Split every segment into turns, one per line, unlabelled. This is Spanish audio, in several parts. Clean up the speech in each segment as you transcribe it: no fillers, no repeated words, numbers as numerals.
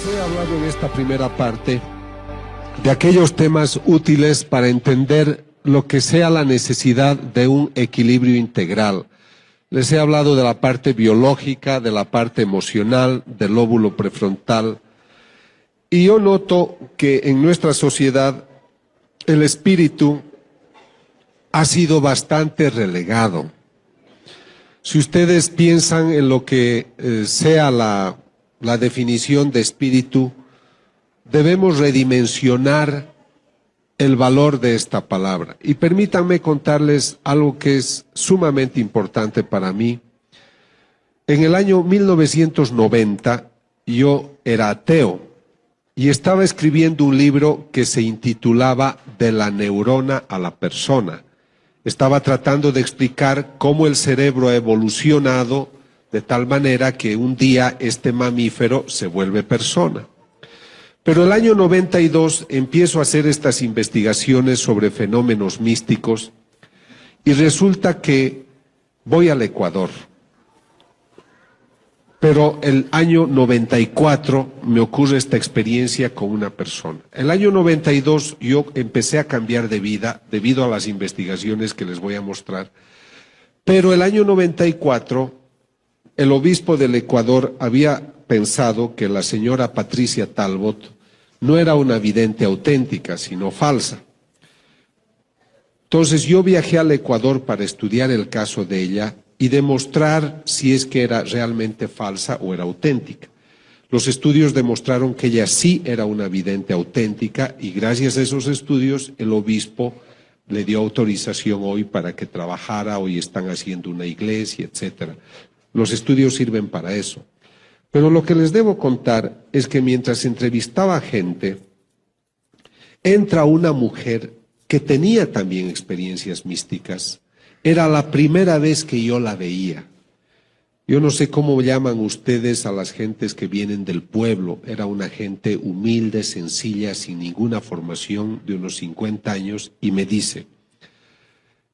He hablado en esta primera parte de aquellos temas útiles para entender lo que sea la necesidad de un equilibrio integral. Les he hablado de la parte biológica, de la parte emocional, del lóbulo prefrontal. Y yo noto que en nuestra sociedad el espíritu ha sido bastante relegado. Si ustedes piensan en lo que sea la definición de espíritu, debemos redimensionar el valor de esta palabra. Y permítanme contarles algo que es sumamente importante para mí. En el año 1990 yo era ateo y estaba escribiendo un libro que se intitulaba De la neurona a la persona. Estaba tratando de explicar cómo el cerebro ha evolucionado de tal manera que un día este mamífero se vuelve persona. Pero el año 92 empiezo a hacer estas investigaciones sobre fenómenos místicos y resulta que voy al Ecuador. Pero el año 94 me ocurre esta experiencia con una persona. El año 92 yo empecé a cambiar de vida debido a las investigaciones que les voy a mostrar. Pero el año 94 el obispo del Ecuador había pensado que la señora Patricia Talbot no era una vidente auténtica, sino falsa. Entonces yo viajé al Ecuador para estudiar el caso de ella y demostrar si es que era realmente falsa o era auténtica. Los estudios demostraron que ella sí era una vidente auténtica y gracias a esos estudios el obispo le dio autorización hoy para que trabajara, hoy están haciendo una iglesia, etcétera. Los estudios sirven para eso. Pero lo que les debo contar es que mientras entrevistaba gente, entra una mujer que tenía también experiencias místicas. Era la primera vez que yo la veía. Yo no sé cómo llaman ustedes a las gentes que vienen del pueblo. Era una gente humilde, sencilla, sin ninguna formación, de unos 50 años, y me dice: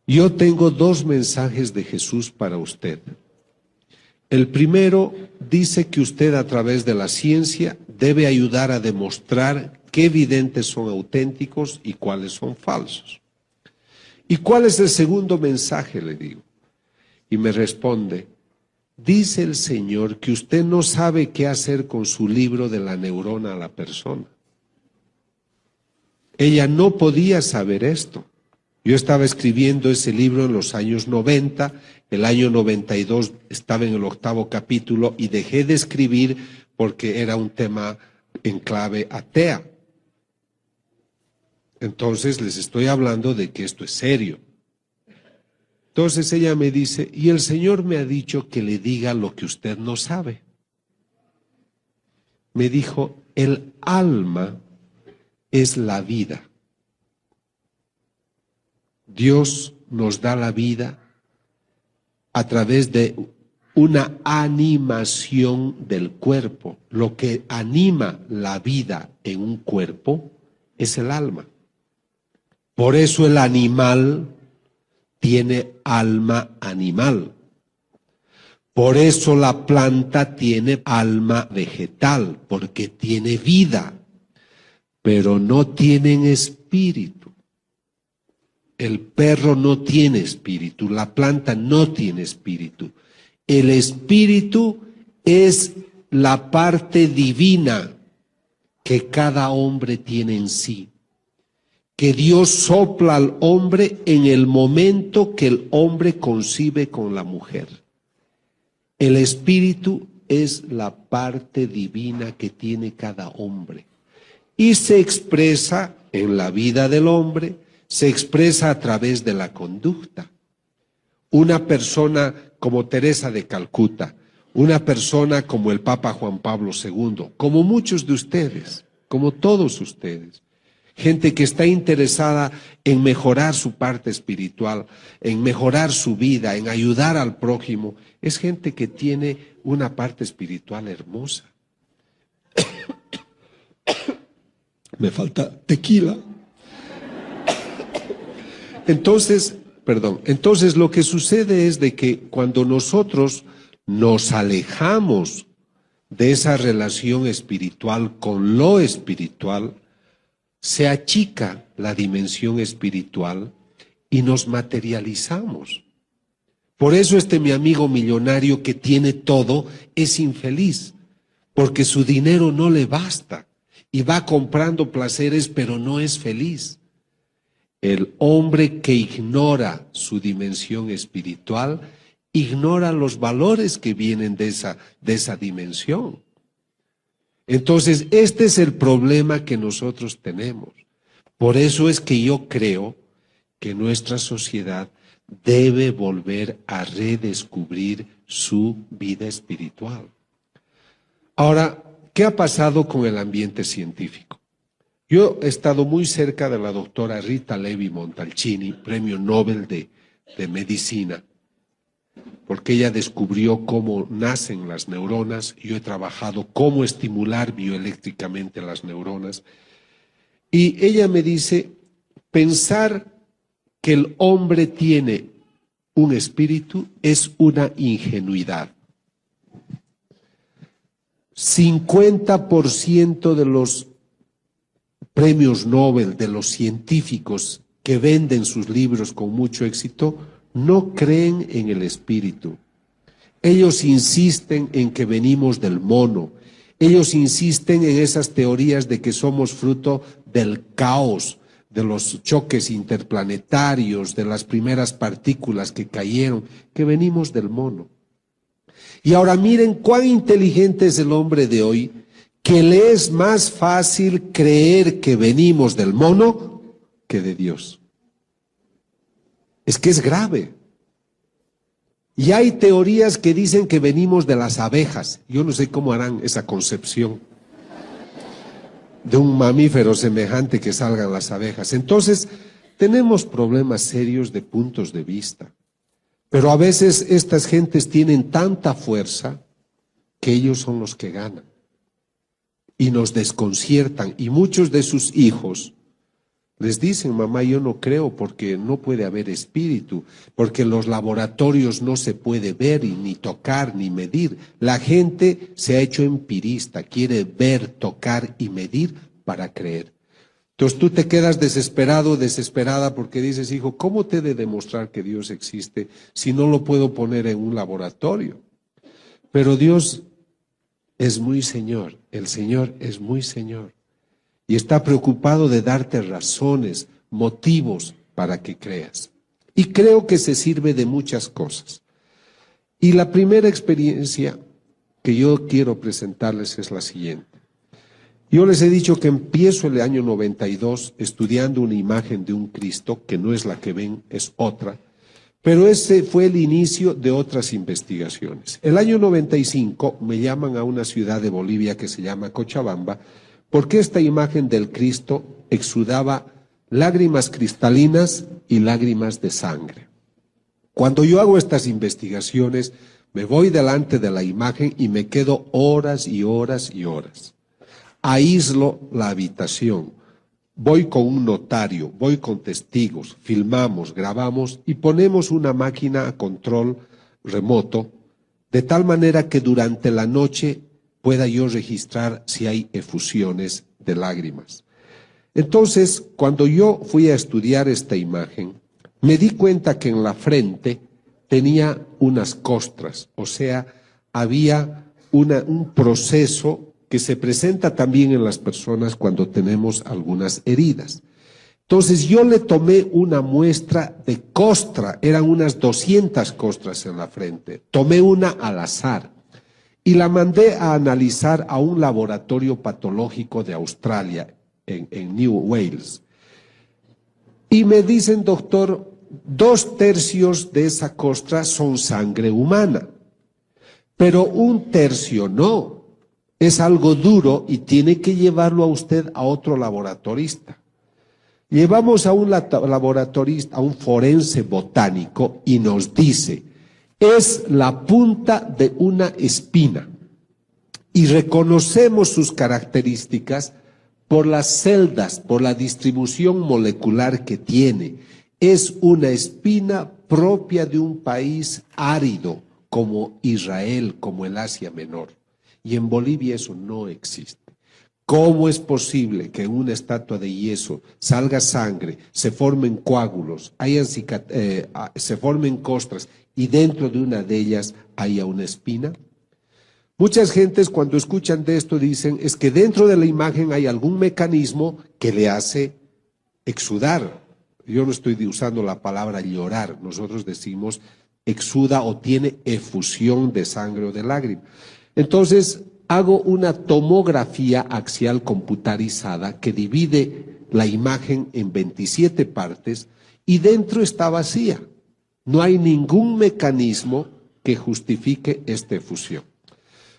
yo tengo 2 mensajes de Jesús para usted. El primero dice que usted a través de la ciencia debe ayudar a demostrar qué videntes son auténticos y cuáles son falsos. ¿Y cuál es el segundo mensaje?, le digo. Y me responde: dice el Señor que usted no sabe qué hacer con su libro de la neurona a la persona. Ella no podía saber esto. Yo estaba escribiendo ese libro en los años 90, el año 92 estaba en el 8º capítulo y dejé de escribir porque era un tema en clave atea. Entonces les estoy hablando de que esto es serio. Entonces ella me dice: y el Señor me ha dicho que le diga lo que usted no sabe. Me dijo: el alma es la vida. Dios nos da la vida a través de una animación del cuerpo. Lo que anima la vida en un cuerpo es el alma. Por eso el animal tiene alma animal. Por eso la planta tiene alma vegetal, porque tiene vida, pero no tienen espíritu. El perro no tiene espíritu, la planta no tiene espíritu. El espíritu es la parte divina que cada hombre tiene en sí, que Dios sopla al hombre en el momento que el hombre concibe con la mujer. El espíritu es la parte divina que tiene cada hombre y se expresa en la vida del hombre, se expresa a través de la conducta. Una persona como Teresa de Calcuta, una persona como el Papa Juan Pablo II, como muchos de ustedes, como todos ustedes, gente que está interesada en mejorar su parte espiritual, en mejorar su vida, en ayudar al prójimo, es gente que tiene una parte espiritual hermosa. Me falta tequila. Entonces lo que sucede es de que cuando nosotros nos alejamos de esa relación espiritual con lo espiritual, se achica la dimensión espiritual y nos materializamos. Por eso mi amigo millonario que tiene todo es infeliz, porque su dinero no le basta y va comprando placeres, pero no es feliz. El hombre que ignora su dimensión espiritual, ignora los valores que vienen de esa dimensión. Entonces, este es el problema que nosotros tenemos. Por eso es que yo creo que nuestra sociedad debe volver a redescubrir su vida espiritual. Ahora, ¿qué ha pasado con el ambiente científico? Yo he estado muy cerca de la doctora Rita Levi Montalcini, premio Nobel de Medicina, porque ella descubrió cómo nacen las neuronas. Yo he trabajado cómo estimular bioeléctricamente las neuronas. Y ella me dice, pensar que el hombre tiene un espíritu es una ingenuidad. 50% de los premios Nobel, de los científicos que venden sus libros con mucho éxito, no creen en el espíritu. Ellos insisten en que venimos del mono. Ellos insisten en esas teorías de que somos fruto del caos, de los choques interplanetarios, de las primeras partículas que cayeron, que venimos del mono. Y ahora miren cuán inteligente es el hombre de hoy, que le es más fácil creer que venimos del mono que de Dios. Es que es grave. Y hay teorías que dicen que venimos de las abejas. Yo no sé cómo harán esa concepción de un mamífero semejante que salgan las abejas. Entonces, tenemos problemas serios de puntos de vista. Pero a veces estas gentes tienen tanta fuerza que ellos son los que ganan. Y nos desconciertan. Y muchos de sus hijos les dicen, mamá, yo no creo porque no puede haber espíritu, porque en los laboratorios no se puede ver y ni tocar ni medir. La gente se ha hecho empirista, quiere ver, tocar y medir para creer. Entonces tú te quedas desesperado, desesperada, porque dices, hijo, ¿cómo te he de demostrar que Dios existe si no lo puedo poner en un laboratorio? Pero Dios es muy Señor, el Señor es muy Señor. Y está preocupado de darte razones, motivos para que creas. Y creo que se sirve de muchas cosas. Y la primera experiencia que yo quiero presentarles es la siguiente. Yo les he dicho que empiezo el año 92 estudiando una imagen de un Cristo, que no es la que ven, es otra, pero ese fue el inicio de otras investigaciones. El año 95 me llaman a una ciudad de Bolivia que se llama Cochabamba, porque esta imagen del Cristo exudaba lágrimas cristalinas y lágrimas de sangre. Cuando yo hago estas investigaciones, me voy delante de la imagen y me quedo horas y horas y horas. Aíslo la habitación, voy con un notario, voy con testigos, filmamos, grabamos y ponemos una máquina a control remoto, de tal manera que durante la noche pueda yo registrar si hay efusiones de lágrimas. Entonces, cuando yo fui a estudiar esta imagen, me di cuenta que en la frente tenía unas costras, o sea, había un proceso que se presenta también en las personas cuando tenemos algunas heridas. Entonces yo le tomé una muestra de costra, eran unas 200 costras en la frente, tomé una al azar y la mandé a analizar a un laboratorio patológico de Australia, en New Wales. Y me dicen, doctor, 2/3 de esa costra son sangre humana, pero 1/3 no. Es algo duro y tiene que llevarlo a usted a otro laboratorista. Llevamos a un laboratorista, a un forense botánico, y nos dice, es la punta de una espina. Y reconocemos sus características por las celdas, por la distribución molecular que tiene. Es una espina propia de un país árido como Israel, como el Asia Menor. Y en Bolivia eso no existe. ¿Cómo es posible que en una estatua de yeso salga sangre, se formen coágulos, se formen costras y dentro de una de ellas haya una espina? Muchas gentes cuando escuchan de esto dicen es que dentro de la imagen hay algún mecanismo que le hace exudar. Yo no estoy usando la palabra llorar, nosotros decimos exuda o tiene efusión de sangre o de lágrima. Entonces hago una tomografía axial computarizada que divide la imagen en 27 partes y dentro está vacía. No hay ningún mecanismo que justifique esta efusión.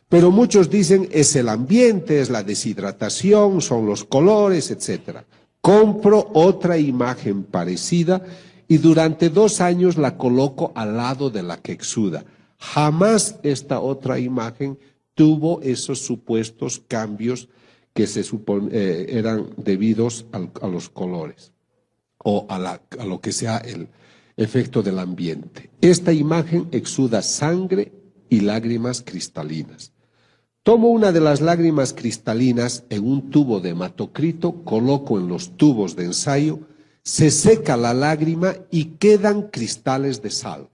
Pero muchos dicen es el ambiente, es la deshidratación, son los colores, etc. Compro otra imagen parecida y durante 2 años la coloco al lado de la que exuda. Jamás esta otra imagen tuvo esos supuestos cambios que eran debidos a los colores o a lo que sea el efecto del ambiente. Esta imagen exuda sangre y lágrimas cristalinas. Tomo una de las lágrimas cristalinas en un tubo de hematocrito, coloco en los tubos de ensayo, se seca la lágrima y quedan cristales de sal.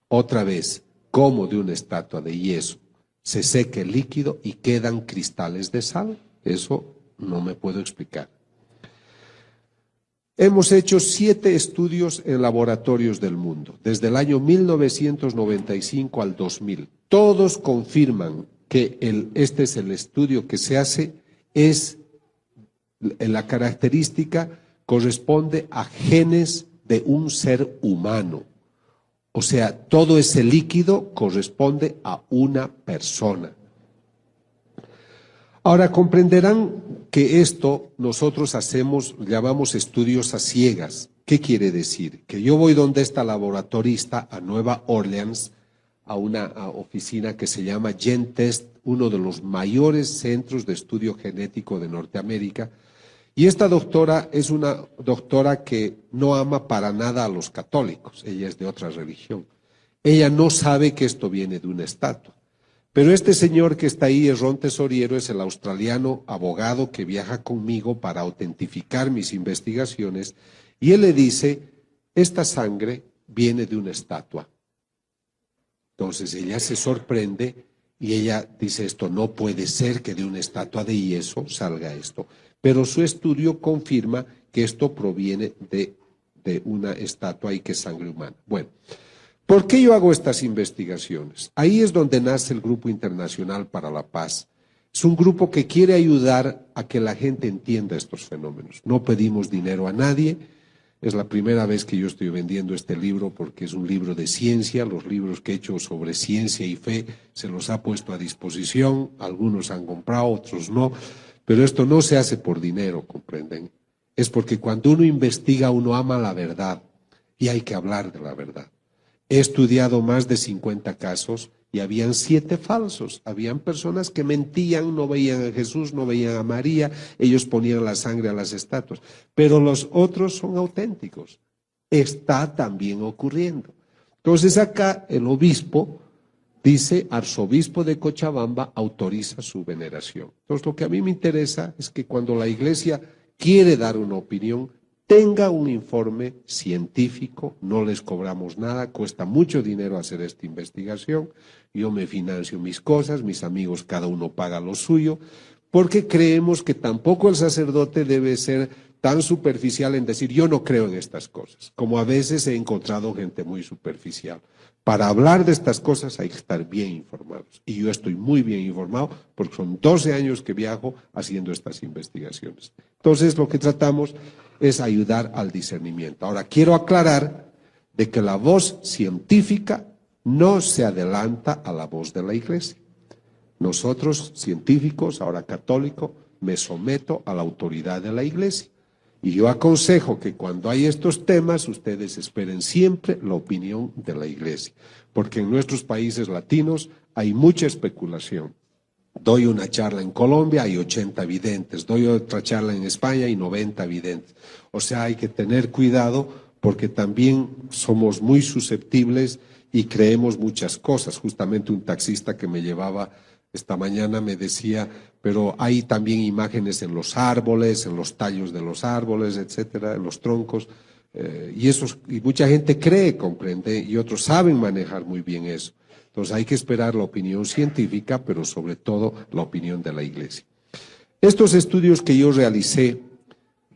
Otra vez, como de una estatua de yeso, se seca el líquido y quedan cristales de sal. Eso no me puedo explicar. Hemos hecho 7 estudios en laboratorios del mundo, desde el año 1995 al 2000. Todos confirman que este es el estudio que se hace, la característica corresponde a genes de un ser humano. O sea, todo ese líquido corresponde a una persona. Ahora comprenderán que esto nosotros llamamos estudios a ciegas. ¿Qué quiere decir? Que yo voy donde esta laboratorista a Nueva Orleans, a una oficina que se llama GenTest, uno de los mayores centros de estudio genético de Norteamérica, y esta doctora es una doctora que no ama para nada a los católicos, ella es de otra religión. Ella no sabe que esto viene de una estatua. Pero este señor que está ahí, Ron Tesoriero, es el australiano abogado que viaja conmigo para autentificar mis investigaciones, y él le dice, esta sangre viene de una estatua. Entonces ella se sorprende y ella dice, esto no puede ser que de una estatua de yeso salga esto. Pero su estudio confirma que esto proviene de una estatua y que es sangre humana. Bueno, ¿por qué yo hago estas investigaciones? Ahí es donde nace el Grupo Internacional para la Paz. Es un grupo que quiere ayudar a que la gente entienda estos fenómenos. No pedimos dinero a nadie. Es la primera vez que yo estoy vendiendo este libro porque es un libro de ciencia. Los libros que he hecho sobre ciencia y fe se los ha puesto a disposición. Algunos han comprado, otros no. Pero esto no se hace por dinero, ¿comprenden? Es porque cuando uno investiga, uno ama la verdad y hay que hablar de la verdad. He estudiado más de 50 casos y habían 7 falsos. Habían personas que mentían, no veían a Jesús, no veían a María, ellos ponían la sangre a las estatuas. Pero los otros son auténticos. Está también ocurriendo. Entonces acá el obispo dice, arzobispo de Cochabamba autoriza su veneración. Entonces lo que a mí me interesa es que cuando la iglesia quiere dar una opinión, tenga un informe científico, no les cobramos nada, cuesta mucho dinero hacer esta investigación, yo me financio mis cosas, mis amigos cada uno paga lo suyo, porque creemos que tampoco el sacerdote debe ser tan superficial en decir yo no creo en estas cosas, como a veces he encontrado gente muy superficial. Para hablar de estas cosas hay que estar bien informados, y yo estoy muy bien informado porque son 12 años que viajo haciendo estas investigaciones. Entonces lo que tratamos es ayudar al discernimiento. Ahora, quiero aclarar de que la voz científica no se adelanta a la voz de la Iglesia. Nosotros, científicos, ahora católico, me someto a la autoridad de la Iglesia. Y yo aconsejo que cuando hay estos temas, ustedes esperen siempre la opinión de la Iglesia. Porque en nuestros países latinos hay mucha especulación. Doy una charla en Colombia, hay 80 videntes. Doy otra charla en España, hay 90 videntes. O sea, hay que tener cuidado porque también somos muy susceptibles y creemos muchas cosas. Justamente un taxista que me llevaba esta mañana me decía, pero hay también imágenes en los árboles, en los tallos de los árboles, etcétera, en los troncos, y mucha gente cree, comprende, y otros saben manejar muy bien eso. Entonces hay que esperar la opinión científica, pero sobre todo la opinión de la Iglesia. Estos estudios que yo realicé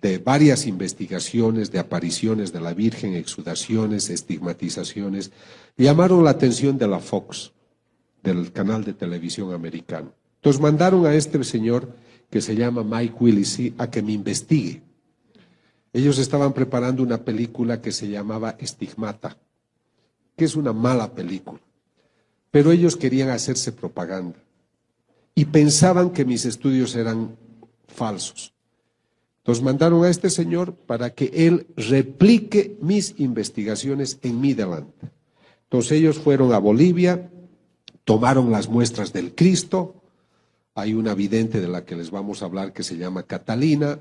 de varias investigaciones de apariciones de la Virgen, exudaciones, estigmatizaciones, llamaron la atención de la Fox, del canal de televisión americano. Entonces mandaron a este señor que se llama Mike Willisi a que me investigue. Ellos estaban preparando una película que se llamaba Estigmata, que es una mala película, pero ellos querían hacerse propaganda y pensaban que mis estudios eran falsos. Entonces mandaron a este señor para que él replique mis investigaciones en mi delante. Entonces ellos fueron a Bolivia, tomaron las muestras del Cristo. Hay una vidente de la que les vamos a hablar que se llama Catalina.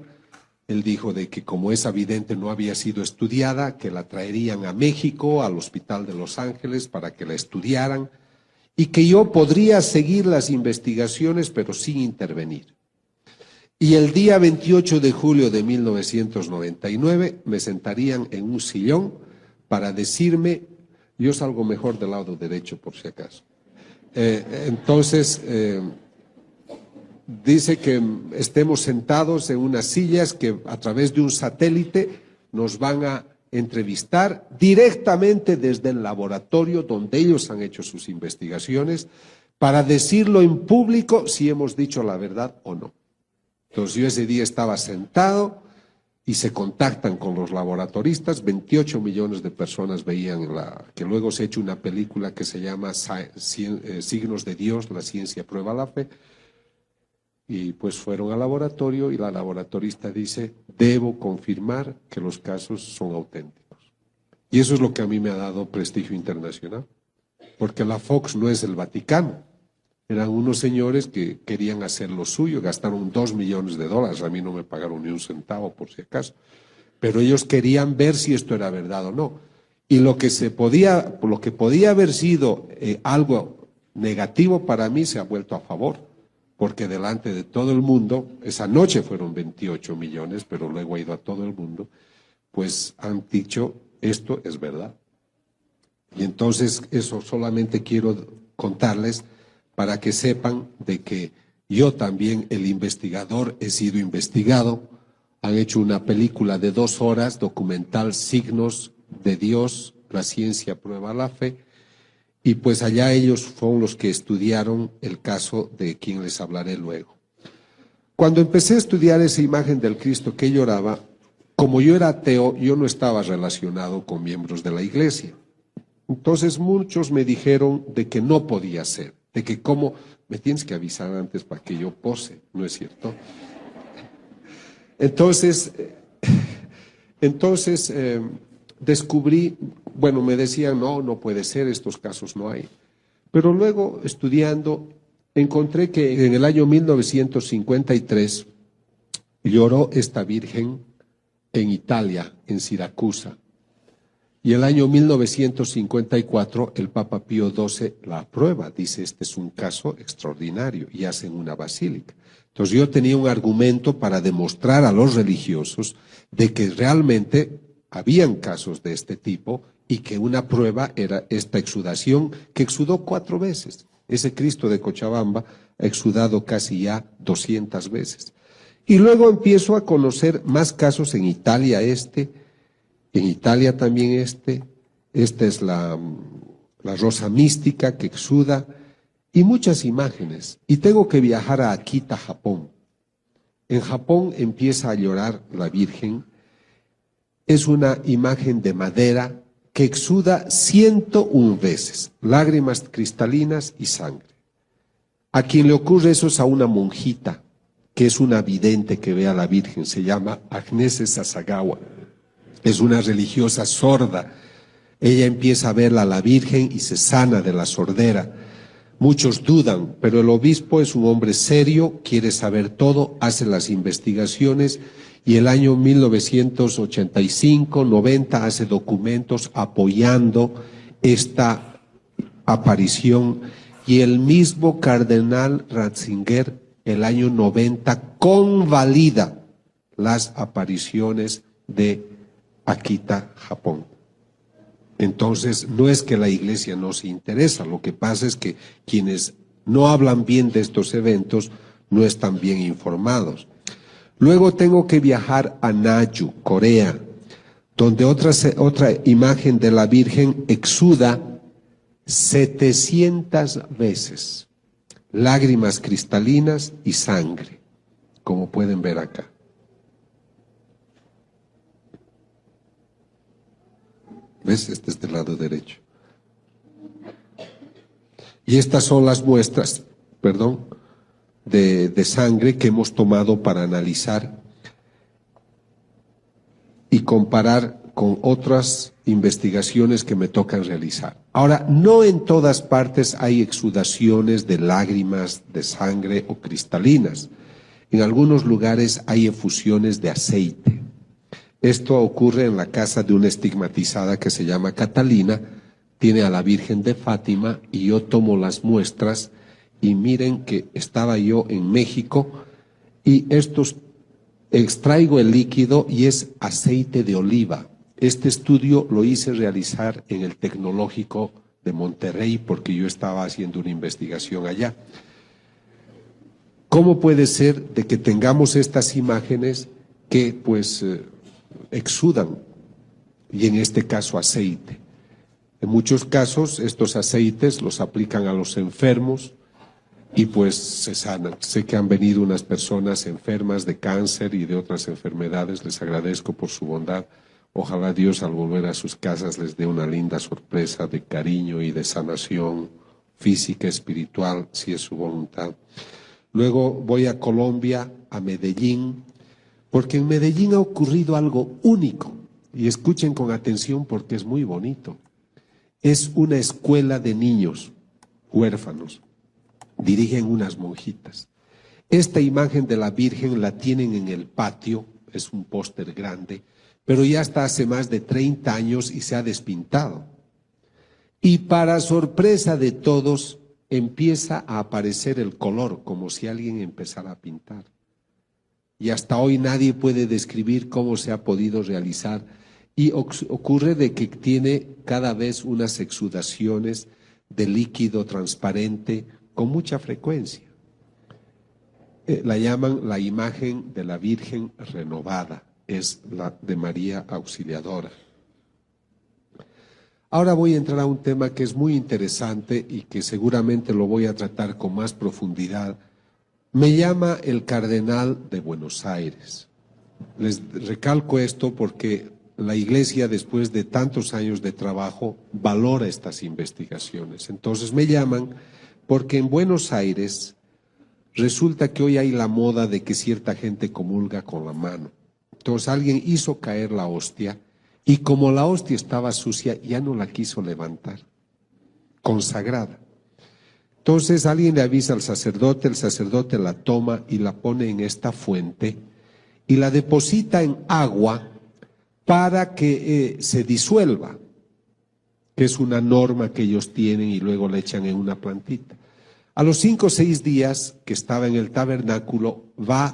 Él dijo de que como esa vidente no había sido estudiada, que la traerían a México, al Hospital de Los Ángeles, para que la estudiaran, y que yo podría seguir las investigaciones, pero sin intervenir. Y el día 28 de julio de 1999 me sentarían en un sillón para decirme, yo salgo mejor del lado derecho por si acaso. Entonces, dice que estemos sentados en unas sillas que a través de un satélite nos van a entrevistar directamente desde el laboratorio donde ellos han hecho sus investigaciones para decirlo en público si hemos dicho la verdad o no. Entonces yo ese día estaba sentado y se contactan con los laboratoristas, 28 millones de personas veían que luego se ha hecho una película que se llama Signos de Dios, la ciencia prueba la fe, y pues fueron al laboratorio y la laboratorista dice, debo confirmar que los casos son auténticos. Y eso es lo que a mí me ha dado prestigio internacional, porque la Fox no es el Vaticano. Eran unos señores que querían hacer lo suyo, gastaron $2 millones, a mí no me pagaron ni un centavo por si acaso, pero ellos querían ver si esto era verdad o no. Y lo que podía haber sido algo negativo para mí se ha vuelto a favor, porque delante de todo el mundo, esa noche fueron 28 millones, pero luego ha ido a todo el mundo, pues han dicho, esto es verdad. Y entonces eso solamente quiero contarles para que sepan de que yo también, el investigador, he sido investigado. Han hecho una película de 2 horas, documental Signos de Dios, la ciencia prueba la fe, y pues allá ellos fueron los que estudiaron el caso de quien les hablaré luego. Cuando empecé a estudiar esa imagen del Cristo que lloraba, como yo era ateo, yo no estaba relacionado con miembros de la iglesia. Entonces muchos me dijeron de que no podía ser. De que cómo, me tienes que avisar antes para que yo pose, ¿no es cierto? Entonces descubrí, bueno, me decían, no puede ser, estos casos no hay. Pero luego, estudiando, encontré que en el año 1953 lloró esta Virgen en Italia, en Siracusa. Y el año 1954 el Papa Pío XII la aprueba, dice este es un caso extraordinario y hacen una basílica. Entonces yo tenía un argumento para demostrar a los religiosos de que realmente habían casos de este tipo y que una prueba era esta exudación que exudó 4 veces. Ese Cristo de Cochabamba ha exudado casi ya 200 veces. Y luego empiezo a conocer más casos en Italia en Italia también esta es la rosa mística que exuda, y muchas imágenes. Y tengo que viajar a Akita, Japón. En Japón empieza a llorar la Virgen. Es una imagen de madera que exuda 101 veces, lágrimas cristalinas y sangre. A quien le ocurre eso es a una monjita, que es una vidente que ve a la Virgen, se llama Agnese Sasagawa. Es una religiosa sorda. Ella empieza a verla a la Virgen y se sana de la sordera. Muchos dudan, pero el obispo es un hombre serio, quiere saber todo, hace las investigaciones y el año 1985-90 hace documentos apoyando esta aparición, y el mismo cardenal Ratzinger el año 90 convalida las apariciones de Akita, Japón. Entonces, no es que la Iglesia no se interesa, lo que pasa es que quienes no hablan bien de estos eventos no están bien informados. Luego tengo que viajar a Naju, Corea, donde otra imagen de la Virgen exuda 700 veces lágrimas cristalinas y sangre, como pueden ver acá. ¿Ves? Este es del lado derecho. Y estas son las muestras, de sangre que hemos tomado para analizar y comparar con otras investigaciones que me tocan realizar. Ahora, no en todas partes hay exudaciones de lágrimas, de sangre o cristalinas. En algunos lugares hay efusiones de aceite. Esto ocurre en la casa de una estigmatizada que se llama Catalina, tiene a la Virgen de Fátima, y yo tomo las muestras y miren que estaba yo en México y extraigo el líquido y es aceite de oliva. Este estudio lo hice realizar en el Tecnológico de Monterrey porque yo estaba haciendo una investigación allá. ¿Cómo puede ser de que tengamos estas imágenes que pues exudan, y en este caso aceite? En muchos casos estos aceites los aplican a los enfermos y pues se sanan. Sé que han venido unas personas enfermas de cáncer y de otras enfermedades, les agradezco por su bondad. Ojalá Dios al volver a sus casas les dé una linda sorpresa de cariño y de sanación física, espiritual, si es su voluntad. Luego voy a Colombia, a Medellín, porque en Medellín ha ocurrido algo único, y escuchen con atención porque es muy bonito. Es una escuela de niños huérfanos, dirigen unas monjitas. Esta imagen de la Virgen la tienen en el patio, es un póster grande, pero ya está hace más de 30 años y se ha despintado. Y para sorpresa de todos, empieza a aparecer el color, como si alguien empezara a pintar. Y hasta hoy nadie puede describir cómo se ha podido realizar. Y ocurre de que tiene cada vez unas exudaciones de líquido transparente con mucha frecuencia. La llaman la imagen de la Virgen renovada, es la de María Auxiliadora. Ahora voy a entrar a un tema que es muy interesante y que seguramente lo voy a tratar con más profundidad. Me llama el cardenal de Buenos Aires. Les recalco esto porque la Iglesia, después de tantos años de trabajo, valora estas investigaciones. Entonces me llaman porque en Buenos Aires resulta que hoy hay la moda de que cierta gente comulga con la mano. Entonces alguien hizo caer la hostia y como la hostia estaba sucia, ya no la quiso levantar, consagrada. Entonces alguien le avisa al sacerdote, el sacerdote la toma y la pone en esta fuente y la deposita en agua para que se disuelva, que es una norma que ellos tienen, y luego la echan en una plantita. A los 5 o 6 días que estaba en el tabernáculo,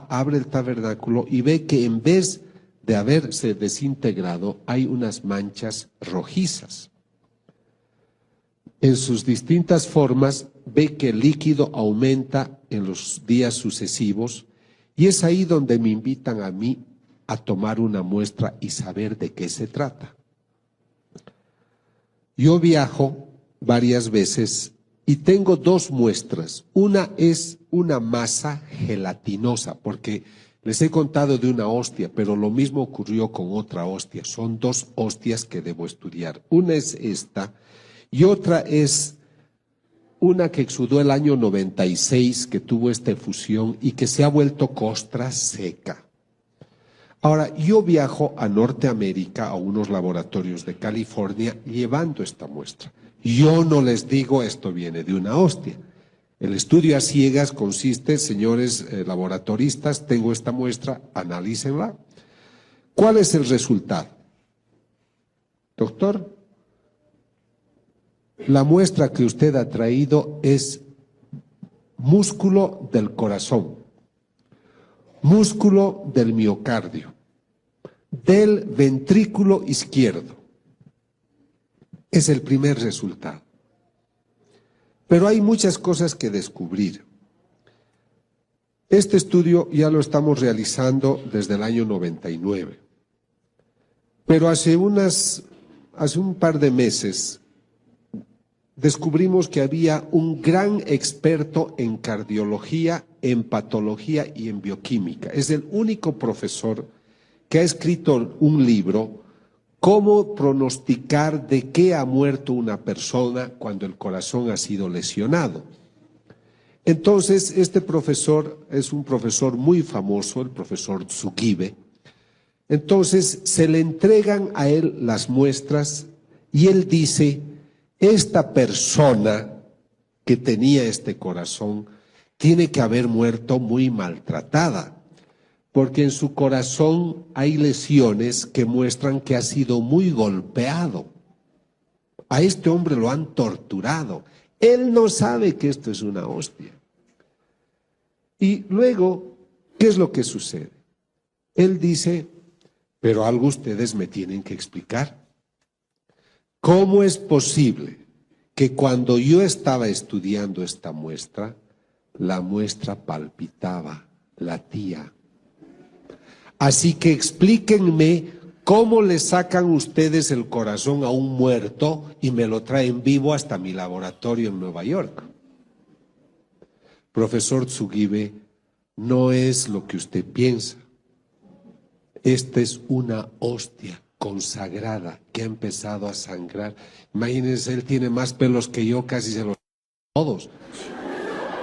abre el tabernáculo y ve que en vez de haberse desintegrado, hay unas manchas rojizas. En sus distintas formas, ve que el líquido aumenta en los días sucesivos, y es ahí donde me invitan a mí a tomar una muestra y saber de qué se trata. Yo viajo varias veces y tengo 2 muestras. Una es una masa gelatinosa, porque les he contado de una hostia, pero lo mismo ocurrió con otra hostia. Son 2 hostias que debo estudiar. Una es esta y otra es una que exudó el año 96, que tuvo esta efusión y que se ha vuelto costra seca. Ahora, yo viajo a Norteamérica, a unos laboratorios de California, llevando esta muestra. Yo no les digo esto viene de una hostia. El estudio a ciegas consiste, señores laboratoristas, tengo esta muestra, analícenla. ¿Cuál es el resultado? Doctor, La muestra que usted ha traído es músculo del corazón, músculo del miocardio, del ventrículo izquierdo. Es el primer resultado. Pero hay muchas cosas que descubrir. Este estudio ya lo estamos realizando desde el año 99. Pero hace un par de meses descubrimos que había un gran experto en cardiología, en patología y en bioquímica. Es el único profesor que ha escrito un libro, Cómo pronosticar de qué ha muerto una persona cuando el corazón ha sido lesionado. Entonces, este profesor es un profesor muy famoso, el profesor Tsugibe. Entonces, se le entregan a él las muestras y él dice, esta persona que tenía este corazón tiene que haber muerto muy maltratada, porque en su corazón hay lesiones que muestran que ha sido muy golpeado. A este hombre lo han torturado. Él no sabe que esto es una hostia. Y luego, ¿qué es lo que sucede? Él dice, pero algo ustedes me tienen que explicar. ¿Cómo es posible que cuando yo estaba estudiando esta muestra, la muestra palpitaba, latía? Así que explíquenme cómo le sacan ustedes el corazón a un muerto y me lo traen vivo hasta mi laboratorio en Nueva York. Profesor Tsugibe, no es lo que usted piensa. Esta es una hostia consagrada que ha empezado a sangrar. Imagínense, él tiene más pelos que yo, casi se los todos.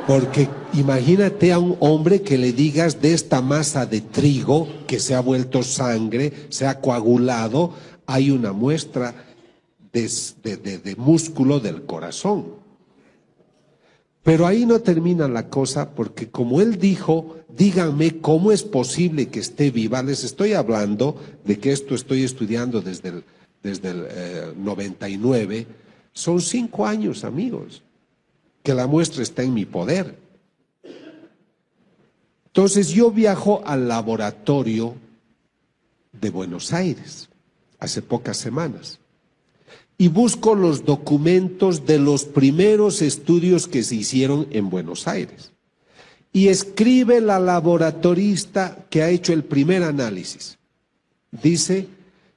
Porque imagínate a un hombre que le digas de esta masa de trigo que se ha vuelto sangre, se ha coagulado, hay una muestra de músculo del corazón. Pero ahí no termina la cosa, porque como él dijo, díganme cómo es posible que esté viva. Les estoy hablando de que esto estoy estudiando desde el 99. Son 5 años, amigos, que la muestra está en mi poder. Entonces yo viajo al laboratorio de Buenos Aires hace pocas semanas y busco los documentos de los primeros estudios que se hicieron en Buenos Aires. Y escribe la laboratorista que ha hecho el primer análisis. Dice,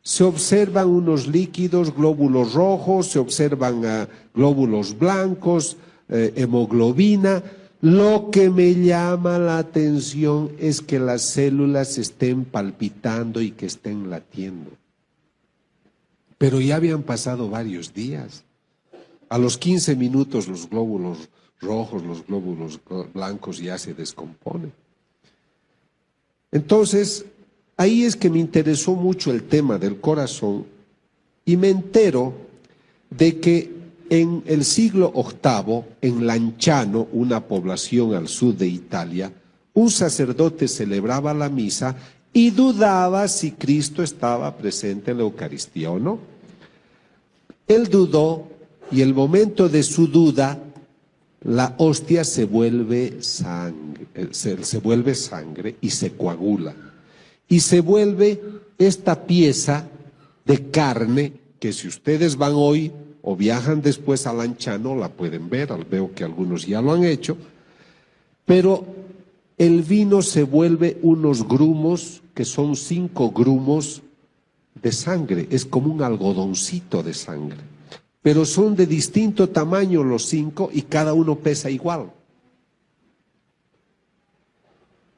se observan unos líquidos, glóbulos rojos, se observan glóbulos blancos, hemoglobina. Lo que me llama la atención es que las células estén palpitando y que estén latiendo. Pero ya habían pasado varios días. A los 15 minutos los glóbulos rojos, los glóbulos blancos ya se descomponen. Entonces, ahí es que me interesó mucho el tema del corazón y me entero de que en el siglo VIII, en Lanciano, una población al sur de Italia, un sacerdote celebraba la misa y dudaba si Cristo estaba presente en la Eucaristía o no. Él dudó y el momento de su duda, la hostia se vuelve sangre y se coagula. Y se vuelve esta pieza de carne que si ustedes van hoy o viajan después a Lanciano, la pueden ver, veo que algunos ya lo han hecho, pero el vino se vuelve unos grumos que son 5 grumos de sangre, es como un algodoncito de sangre, pero son de distinto tamaño los 5 y cada uno pesa igual.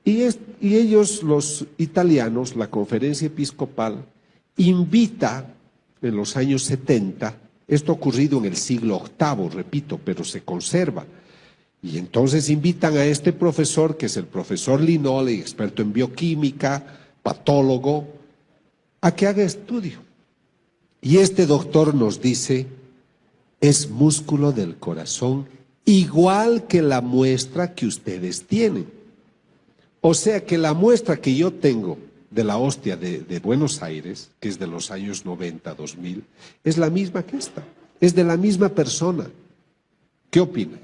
Y ellos, los italianos, la conferencia episcopal, invita en los años 70, esto ha ocurrido en el siglo VIII, repito, pero se conserva. Y entonces invitan a este profesor, que es el profesor Linoli, experto en bioquímica, patólogo, a que haga estudio. Y este doctor nos dice, es músculo del corazón, igual que la muestra que ustedes tienen. O sea que la muestra que yo tengo de la hostia de Buenos Aires, que es de los años 90, 2000, es la misma que esta. es de la misma persona. ¿Qué opina?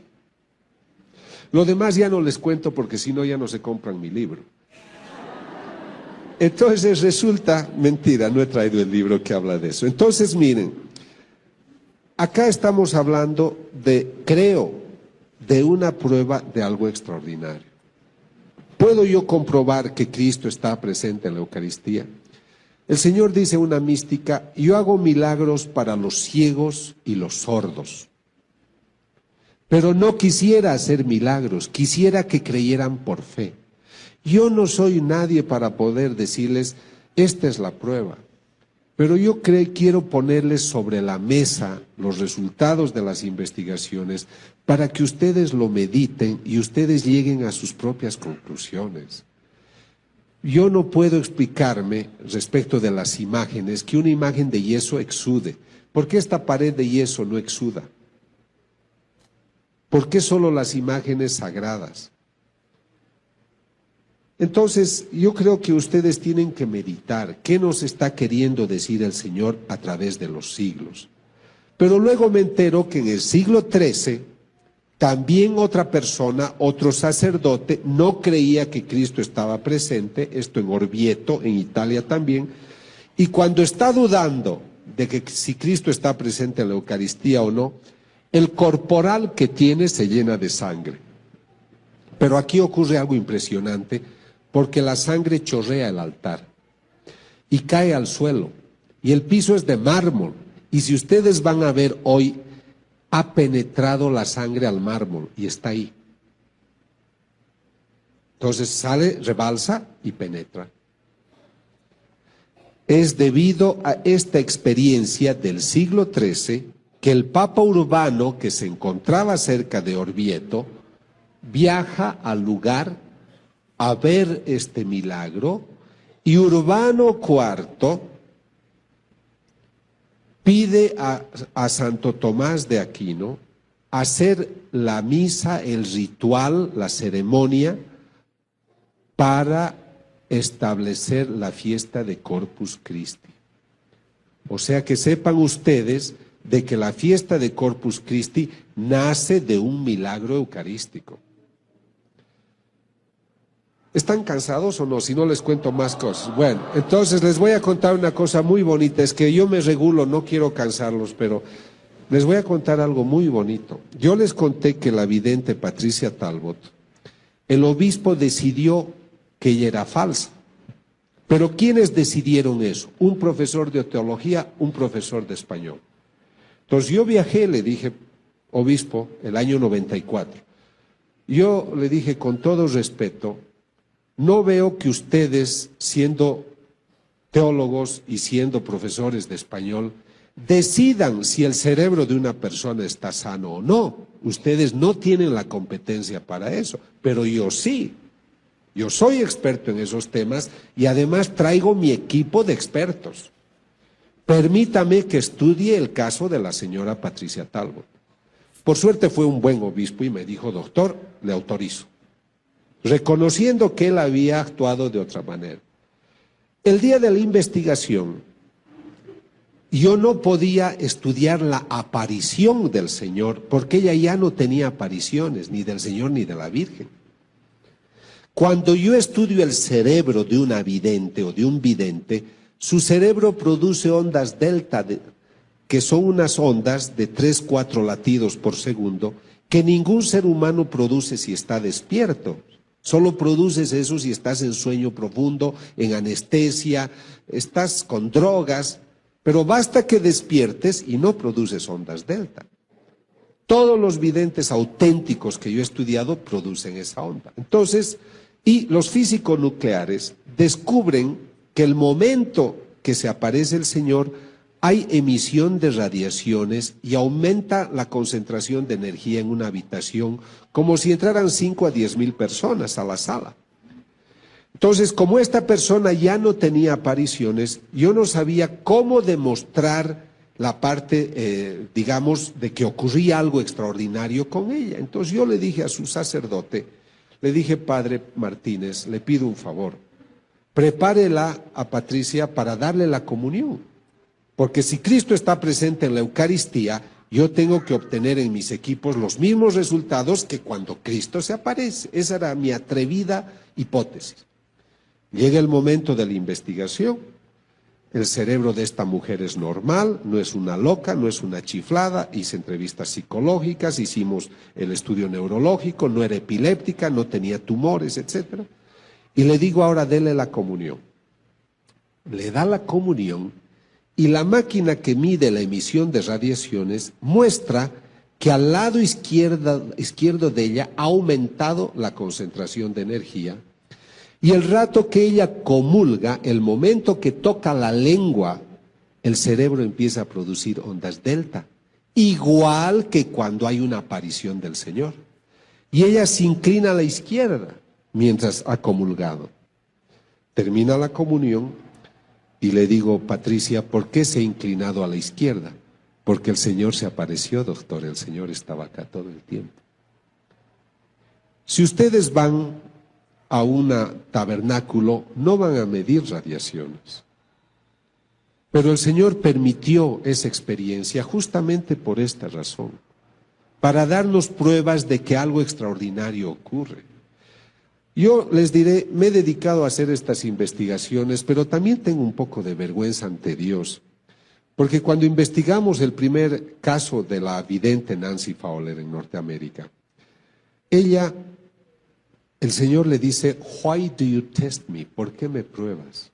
Lo demás ya no les cuento porque si no ya no se compran mi libro. Entonces resulta, mentira, no he traído el libro que habla de eso. Entonces miren, acá estamos hablando creo, de una prueba de algo extraordinario. ¿Puedo yo comprobar que Cristo está presente en la Eucaristía? El Señor dice una mística, yo hago milagros para los ciegos y los sordos. Pero no quisiera hacer milagros, quisiera que creyeran por fe. Yo no soy nadie para poder decirles, esta es la prueba. Pero yo quiero ponerles sobre la mesa los resultados de las investigaciones para que ustedes lo mediten y ustedes lleguen a sus propias conclusiones. Yo no puedo explicarme respecto de las imágenes que una imagen de yeso exude. ¿Por qué esta pared de yeso no exuda? ¿Por qué solo las imágenes sagradas? Entonces, yo creo que ustedes tienen que meditar qué nos está queriendo decir el Señor a través de los siglos. Pero luego me entero que en el siglo XIII, también otra persona, otro sacerdote, no creía que Cristo estaba presente, esto en Orvieto, en Italia también, y cuando está dudando de que si Cristo está presente en la Eucaristía o no, el corporal que tiene se llena de sangre. Pero aquí ocurre algo impresionante, porque la sangre chorrea el altar y cae al suelo, y el piso es de mármol, y si ustedes van a ver hoy, ha penetrado la sangre al mármol y está ahí. Entonces sale, rebalsa y penetra. Es debido a esta experiencia del siglo XIII que el Papa Urbano, que se encontraba cerca de Orvieto, viaja al lugar a ver este milagro, y Urbano IV pide a Santo Tomás de Aquino hacer la misa, el ritual, la ceremonia, para establecer la fiesta de Corpus Christi. O sea que sepan ustedes de que la fiesta de Corpus Christi nace de un milagro eucarístico. ¿Están cansados o no? Si no les cuento más cosas. Bueno, entonces les voy a contar una cosa muy bonita. Es que yo me regulo, no quiero cansarlos, pero les voy a contar algo muy bonito. Yo les conté que la vidente Patricia Talbot, el obispo decidió que ella era falsa. Pero ¿quiénes decidieron eso? Un profesor de teología, un profesor de español. Entonces yo viajé, le dije, obispo, el año 94. Yo le dije con todo respeto, no veo que ustedes, siendo teólogos y siendo profesores de español, decidan si el cerebro de una persona está sano o no. Ustedes no tienen la competencia para eso, pero yo sí. Yo soy experto en esos temas y además traigo mi equipo de expertos. Permítame que estudie el caso de la señora Patricia Talbot. Por suerte fue un buen obispo y me dijo, doctor, le autorizo, reconociendo que él había actuado de otra manera. El día de la investigación, yo no podía estudiar la aparición del Señor, porque ella ya no tenía apariciones, ni del Señor ni de la Virgen. Cuando yo estudio el cerebro de una vidente o de un vidente, su cerebro produce ondas delta, que son unas ondas de 3-4 latidos por segundo, que ningún ser humano produce si está despierto. Solo produces eso si estás en sueño profundo, en anestesia, estás con drogas, pero basta que despiertes y no produces ondas delta. Todos los videntes auténticos que yo he estudiado producen esa onda. Entonces, y los físicos nucleares descubren que el momento que se aparece el Señor hay emisión de radiaciones y aumenta la concentración de energía en una habitación como si entraran 5 a 10 mil personas a la sala. Entonces, como esta persona ya no tenía apariciones, yo no sabía cómo demostrar la parte, digamos, de que ocurría algo extraordinario con ella. Entonces yo le dije a su sacerdote, le dije, Padre Martínez, le pido un favor, prepárela a Patricia para darle la comunión. Porque si Cristo está presente en la Eucaristía, Yo tengo que obtener en mis equipos los mismos resultados que cuando Cristo se aparece. Esa era mi atrevida hipótesis. Llega el momento de la investigación. El cerebro de esta mujer es normal, no es una loca, no es una chiflada. Hice entrevistas psicológicas, hicimos el estudio neurológico, no era epiléptica, no tenía tumores, etc. Y le digo ahora, dele la comunión. Le da la comunión y la máquina que mide la emisión de radiaciones muestra que al lado izquierdo de ella ha aumentado la concentración de energía. Y el rato que ella comulga, el momento que toca la lengua, el cerebro empieza a producir ondas delta, igual que cuando hay una aparición del Señor. Y ella se inclina a la izquierda mientras ha comulgado. Termina la comunión y le digo, Patricia, ¿por qué se ha inclinado a la izquierda? Porque el Señor se apareció, doctor, el Señor estaba acá todo el tiempo. Si ustedes van a un tabernáculo, no van a medir radiaciones. Pero el Señor permitió esa experiencia justamente por esta razón, para darnos pruebas de que algo extraordinario ocurre. Yo les diré, me he dedicado a hacer estas investigaciones, pero también tengo un poco de vergüenza ante Dios, porque cuando investigamos el primer caso de la vidente Nancy Fowler en Norteamérica, ella... El Señor le dice, why do you test me? ¿Por qué me pruebas?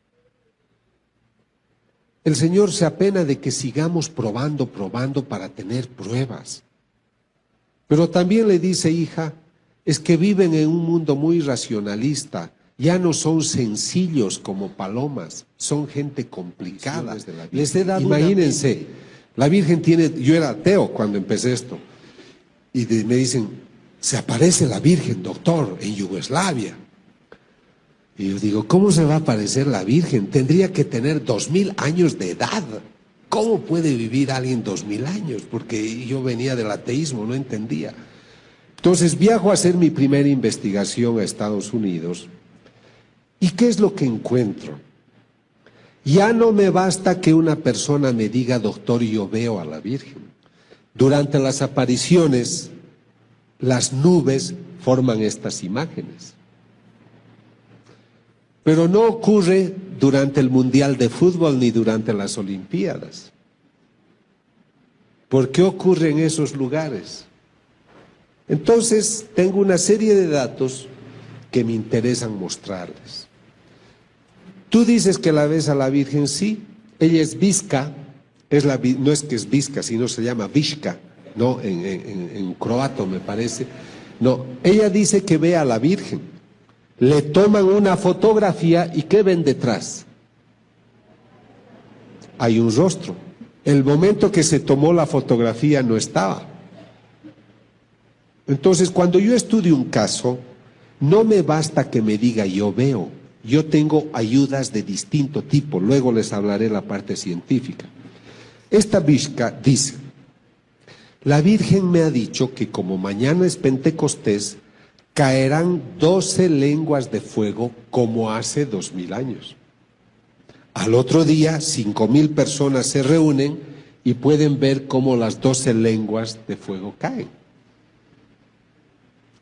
El Señor se apena de que sigamos probando para tener pruebas. Pero también le dice, hija, es que viven en un mundo muy racionalista, ya no son sencillos como palomas, son gente complicada. Les he dado Imagínense, la Virgen tiene, yo era ateo cuando empecé esto, y me dicen, se aparece la Virgen, doctor, en Yugoslavia. Y yo digo, ¿cómo se va a aparecer la Virgen? Tendría que tener 2000 años de edad. ¿Cómo puede vivir alguien 2000 años? Porque yo venía del ateísmo, no entendía. Entonces viajo a hacer mi primera investigación a Estados Unidos. ¿Y qué es lo que encuentro? Ya no me basta que una persona me diga, doctor, yo veo a la Virgen. Durante las apariciones, las nubes forman estas imágenes. Pero no ocurre durante el Mundial de Fútbol ni durante las Olimpiadas. ¿Por qué ocurre en esos lugares? Entonces, tengo una serie de datos que me interesan mostrarles. Tú dices que la ves a la Virgen, sí. Ella es Visca, no es que es Visca, sino se llama Vishka. No, en croato me parece. No, ella dice que ve a la Virgen. Le toman una fotografía y ¿qué ven detrás? Hay un rostro. El momento que se tomó la fotografía no estaba. Entonces, cuando yo estudio un caso, no me basta que me diga yo veo. Yo tengo ayudas de distinto tipo. Luego les hablaré la parte científica. Esta Vishka dice, la Virgen me ha dicho que como mañana es Pentecostés, caerán 12 lenguas de fuego como hace 2000 años. Al otro día, 5000 personas se reúnen y pueden ver cómo las 12 lenguas de fuego caen.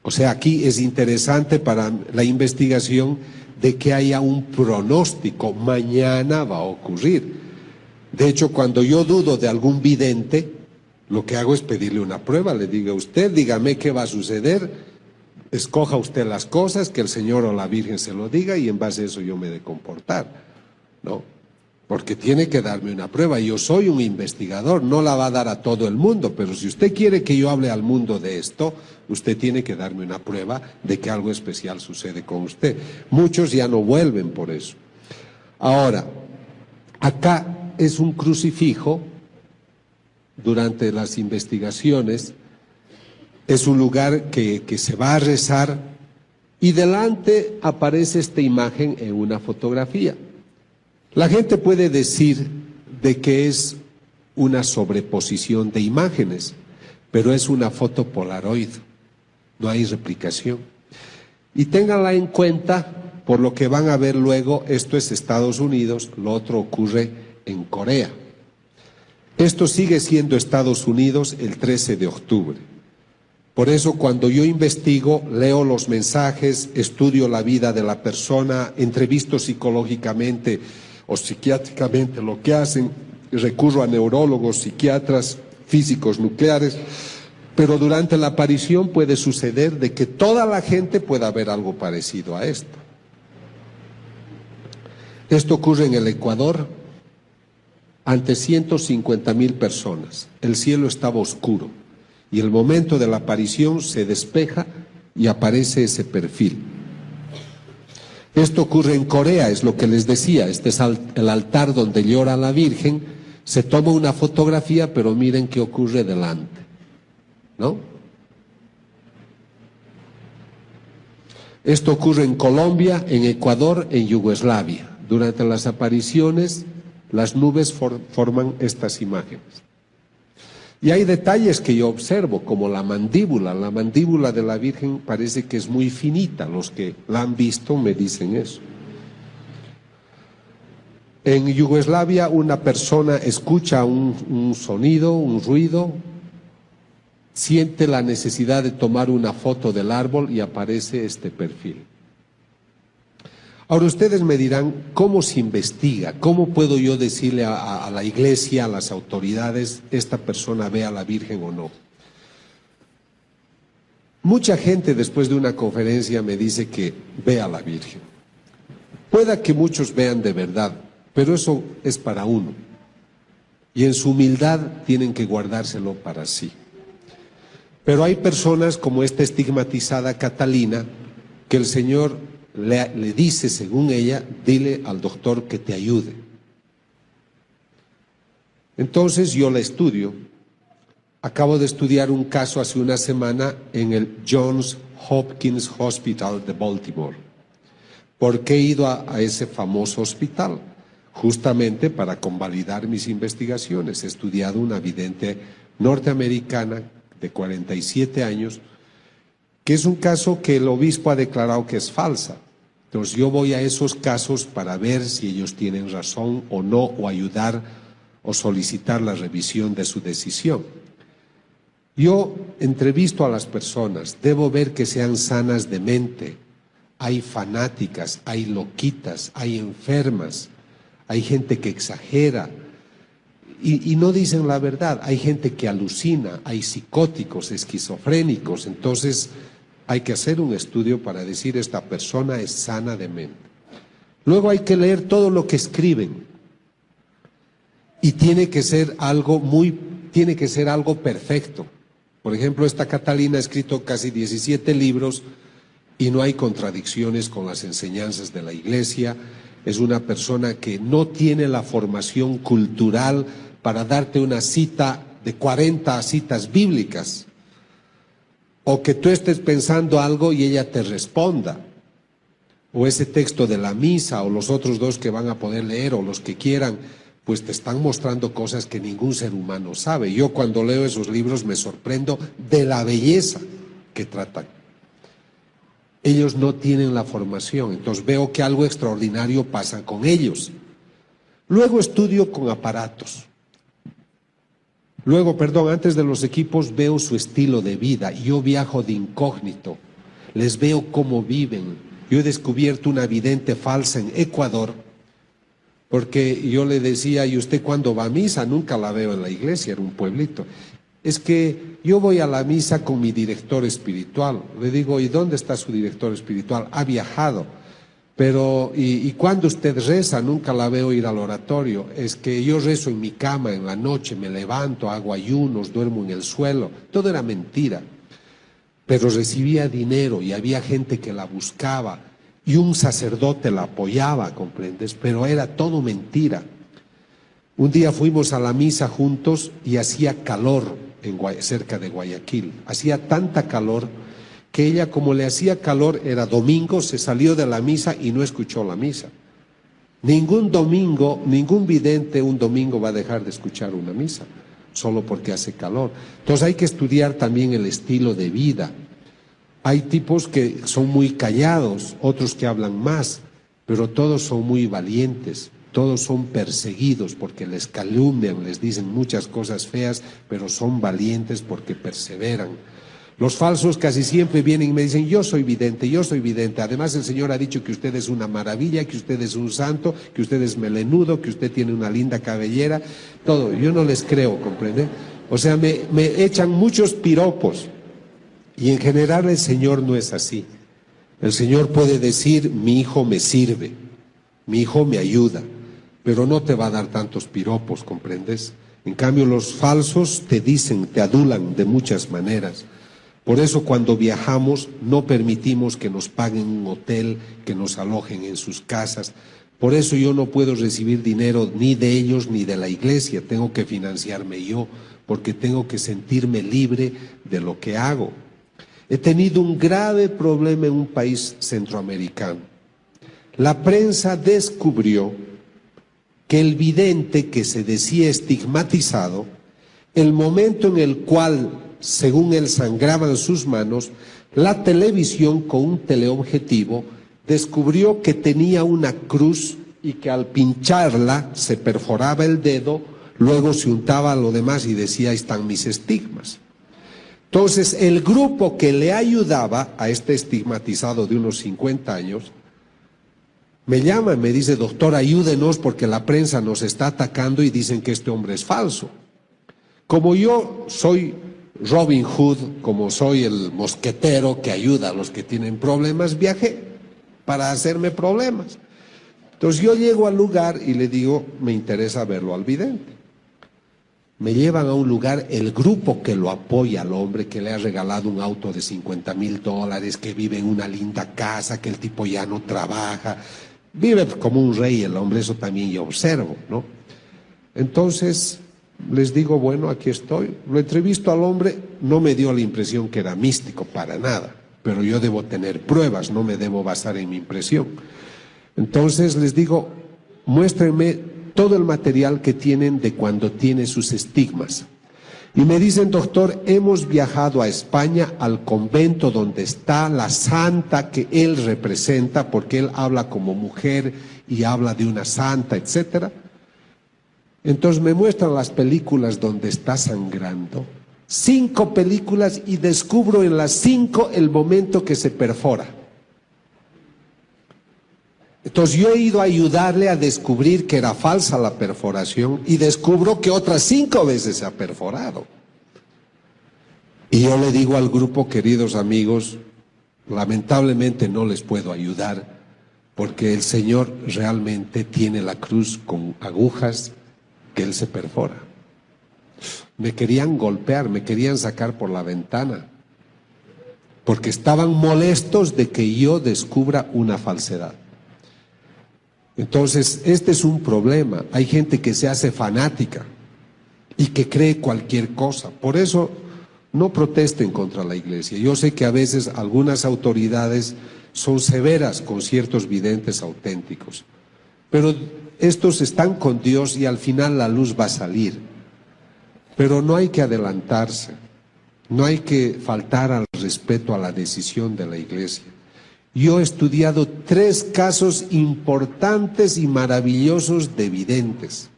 O sea, aquí es interesante para la investigación de que haya un pronóstico, mañana va a ocurrir. De hecho, cuando yo dudo de algún vidente, lo que hago es pedirle una prueba, le digo a usted, dígame qué va a suceder, escoja usted las cosas, que el Señor o la Virgen se lo diga y en base a eso yo me he de comportar, ¿no? Porque tiene que darme una prueba, yo soy un investigador, no la va a dar a todo el mundo, pero si usted quiere que yo hable al mundo de esto, usted tiene que darme una prueba de que algo especial sucede con usted. Muchos ya no vuelven por eso. Ahora, acá es un crucifijo. Durante las investigaciones, es un lugar que se va a rezar y delante aparece esta imagen en una fotografía. La gente puede decir de que es una sobreposición de imágenes, pero es una foto Polaroid, no hay replicación. Y ténganla en cuenta, por lo que van a ver luego, esto es Estados Unidos, lo otro ocurre en Corea. Esto sigue siendo Estados Unidos el 13 de octubre. Por eso cuando yo investigo, leo los mensajes, estudio la vida de la persona, entrevisto psicológicamente o psiquiátricamente lo que hacen, recurro a neurólogos, psiquiatras, físicos nucleares, pero durante la aparición puede suceder de que toda la gente pueda ver algo parecido a esto. Esto ocurre en el Ecuador ante 150,000 personas. El cielo estaba oscuro y el momento de la aparición se despeja y aparece ese perfil. Esto ocurre en Corea, es lo que les decía, este es el altar donde llora la Virgen, se toma una fotografía, pero miren qué ocurre delante, ¿no? Esto ocurre en Colombia, en Ecuador, en Yugoslavia. Durante las apariciones, las nubes forman estas imágenes. Y hay detalles que yo observo, como la mandíbula. La mandíbula de la Virgen parece que es muy finita. Los que la han visto me dicen eso. En Yugoslavia una persona escucha un sonido, un ruido, siente la necesidad de tomar una foto del árbol y aparece este perfil. Ahora ustedes me dirán, ¿cómo se investiga? ¿Cómo puedo yo decirle a la iglesia, a las autoridades, esta persona ve a la Virgen o no? Mucha gente después de una conferencia me dice que ve a la Virgen. Pueda que muchos vean de verdad, pero eso es para uno. Y en su humildad tienen que guardárselo para sí. Pero hay personas como esta estigmatizada Catalina, que el Señor le dice, según ella, dile al doctor que te ayude. Entonces yo la estudio. Acabo de estudiar un caso hace una semana en el Johns Hopkins Hospital de Baltimore. ¿Por qué he ido a ese famoso hospital? Justamente para convalidar mis investigaciones. He estudiado una vidente norteamericana de 47 años, que es un caso que el obispo ha declarado que es falsa. Entonces yo voy a esos casos para ver si ellos tienen razón o no, o ayudar o solicitar la revisión de su decisión. Yo entrevisto a las personas, debo ver que sean sanas de mente. Hay fanáticas, hay loquitas, hay enfermas, hay gente que exagera y no dicen la verdad. Hay gente que alucina, hay psicóticos, esquizofrénicos. Entonces hay que hacer un estudio para decir esta persona es sana de mente. Luego hay que leer todo lo que escriben y tiene que ser algo perfecto. Por ejemplo, esta Catalina ha escrito casi 17 libros y no hay contradicciones con las enseñanzas de la Iglesia. Es una persona que no tiene la formación cultural para darte una cita de 40 citas bíblicas, o que tú estés pensando algo y ella te responda, o ese texto de la misa, o los otros dos que van a poder leer, o los que quieran, pues te están mostrando cosas que ningún ser humano sabe. Yo cuando leo esos libros me sorprendo de la belleza que tratan. Ellos no tienen la formación, entonces veo que algo extraordinario pasa con ellos. Luego estudio con aparatos. Antes de los equipos veo su estilo de vida. Yo viajo de incógnito, les veo cómo viven. Yo he descubierto una vidente falsa en Ecuador, porque yo le decía, ¿y usted cuándo va a misa? Nunca la veo en la iglesia, era un pueblito. Es que yo voy a la misa con mi director espiritual. Le digo, ¿y dónde está su director espiritual? Ha viajado. Pero, ¿y cuándo usted reza? Nunca la veo ir al oratorio. Es que yo rezo en mi cama en la noche, me levanto, hago ayunos, duermo en el suelo. Todo era mentira. Pero recibía dinero y había gente que la buscaba y un sacerdote la apoyaba, ¿comprendes? Pero era todo mentira. Un día fuimos a la misa juntos y hacía calor cerca de Guayaquil. Hacía tanta calor que ella, como le hacía calor, era domingo, se salió de la misa y no escuchó la misa. Ningún vidente un domingo va a dejar de escuchar una misa, solo porque hace calor. Entonces hay que estudiar también el estilo de vida. Hay tipos que son muy callados, otros que hablan más, pero todos son muy valientes. todos son perseguidos porque les calumnian, les dicen muchas cosas feas, pero son valientes porque perseveran. Los falsos casi siempre vienen y me dicen, yo soy vidente, yo soy vidente. Además el Señor ha dicho que usted es una maravilla, que usted es un santo, que usted es melenudo, que usted tiene una linda cabellera, todo. Yo no les creo, ¿comprende? O sea, me echan muchos piropos. Y en general el Señor no es así. El Señor puede decir, mi hijo me sirve, mi hijo me ayuda, pero no te va a dar tantos piropos, ¿comprendes? En cambio los falsos te dicen, te adulan de muchas maneras. Por eso cuando viajamos no permitimos que nos paguen un hotel, que nos alojen en sus casas. Por eso yo no puedo recibir dinero ni de ellos ni de la iglesia, tengo que financiarme yo, porque tengo que sentirme libre de lo que hago. He tenido un grave problema en un país centroamericano. La prensa descubrió que el vidente que se decía estigmatizado, el momento en el cual según él sangraban sus manos, la televisión con un teleobjetivo descubrió que tenía una cruz y que al pincharla se perforaba el dedo, luego se untaba lo demás y decía, ahí están mis estigmas. Entonces el grupo que le ayudaba a este estigmatizado de unos 50 años, me llama y me dice, doctor, ayúdenos porque la prensa nos está atacando y dicen que este hombre es falso. Como yo soy Robin Hood, como soy el mosquetero que ayuda a los que tienen problemas, viajé para hacerme problemas. Entonces yo llego al lugar y le digo, me interesa verlo al vidente. Me llevan a un lugar, el grupo que lo apoya al hombre, que le ha regalado un auto de $50,000, que vive en una linda casa, que el tipo ya no trabaja, vive como un rey el hombre, eso también yo observo, ¿no? Entonces les digo, bueno, aquí estoy. Lo entrevisto al hombre, no me dio la impresión que era místico, para nada, pero yo debo tener pruebas, no me debo basar en mi impresión. Entonces les digo, muéstrenme todo el material que tienen de cuando tiene sus estigmas. Y me dicen, doctor, hemos viajado a España, al convento donde está la santa que él representa, porque él habla como mujer y habla de una santa, etcétera. Entonces me muestran las películas donde está sangrando, 5 películas, y descubro en las 5 el momento que se perfora. Entonces yo he ido a ayudarle a descubrir que era falsa la perforación y descubro que otras 5 veces se ha perforado. Y yo le digo al grupo, queridos amigos, lamentablemente no les puedo ayudar porque el Señor realmente tiene la cruz con agujas que él se perfora. Me querían golpear, me querían sacar por la ventana, porque estaban molestos de que yo descubra una falsedad. Entonces, este es un problema. Hay gente que se hace fanática y que cree cualquier cosa. Por eso, no protesten contra la iglesia. Yo sé que a veces algunas autoridades son severas con ciertos videntes auténticos, pero estos están con Dios y al final la luz va a salir. Pero no hay que adelantarse, no hay que faltar al respeto a la decisión de la iglesia. Yo he estudiado 3 casos importantes y maravillosos de videntes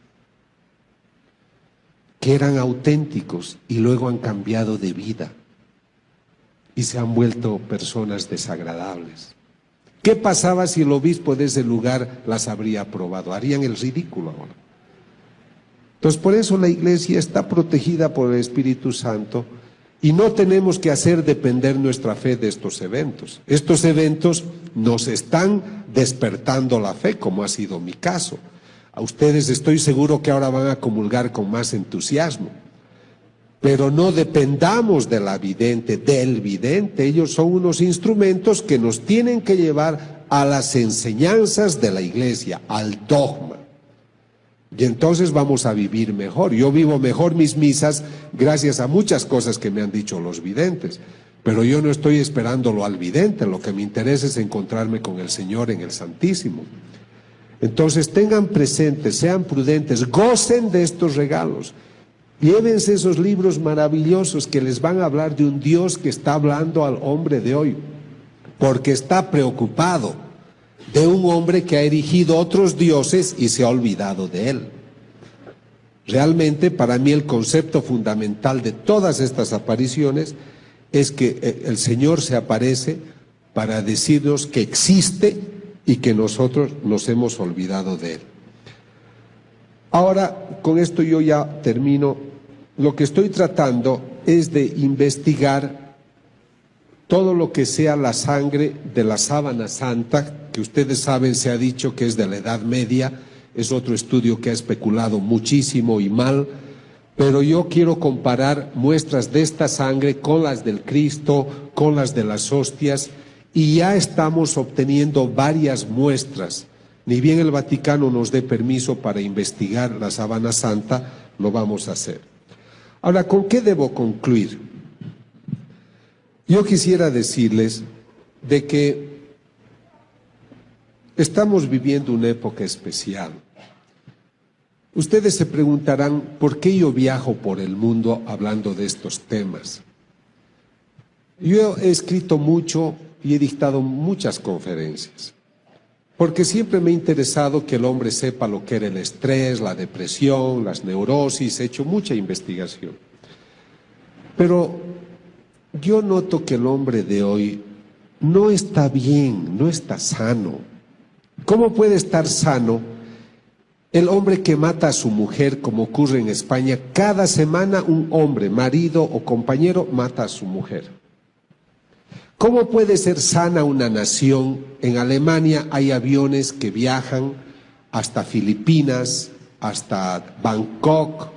que eran auténticos y luego han cambiado de vida y se han vuelto personas desagradables. ¿Qué pasaba si el obispo de ese lugar las habría aprobado? Harían el ridículo ahora. Entonces, por eso la iglesia está protegida por el Espíritu Santo y no tenemos que hacer depender nuestra fe de estos eventos. Estos eventos nos están despertando la fe, como ha sido mi caso. A ustedes estoy seguro que ahora van a comulgar con más entusiasmo. Pero no dependamos de la vidente, del vidente. Ellos son unos instrumentos que nos tienen que llevar a las enseñanzas de la iglesia, al dogma. Y entonces vamos a vivir mejor. Yo vivo mejor mis misas gracias a muchas cosas que me han dicho los videntes. Pero yo no estoy esperándolo al vidente, lo que me interesa es encontrarme con el Señor en el Santísimo. Entonces tengan presentes, sean prudentes, gocen de estos regalos. Llévense esos libros maravillosos que les van a hablar de un Dios que está hablando al hombre de hoy, porque está preocupado. de un hombre que ha erigido otros dioses y se ha olvidado de él. Realmente, para mí, el concepto fundamental de todas estas apariciones es que el Señor se aparece para decirnos que existe y que nosotros nos hemos olvidado de él. Ahora, con esto yo ya termino. Lo que estoy tratando es de investigar todo lo que sea la sangre de la sábana santa, que ustedes saben, se ha dicho que es de la Edad Media, es otro estudio que ha especulado muchísimo y mal, pero yo quiero comparar muestras de esta sangre con las del Cristo, con las de las hostias, y ya estamos obteniendo varias muestras. Ni bien el Vaticano nos dé permiso para investigar la sábana santa, lo vamos a hacer. Ahora, ¿con qué debo concluir? Yo quisiera decirles de que estamos viviendo una época especial. Ustedes se preguntarán, ¿por qué yo viajo por el mundo hablando de estos temas? Yo he escrito mucho y he dictado muchas conferencias, porque siempre me ha interesado que el hombre sepa lo que era el estrés, la depresión, las neurosis, he hecho mucha investigación. Pero yo noto que el hombre de hoy no está bien, no está sano. ¿Cómo puede estar sano el hombre que mata a su mujer, como ocurre en España? Cada semana un hombre, marido o compañero, mata a su mujer. ¿Cómo puede ser sana una nación? En Alemania hay aviones que viajan hasta Filipinas, hasta Bangkok,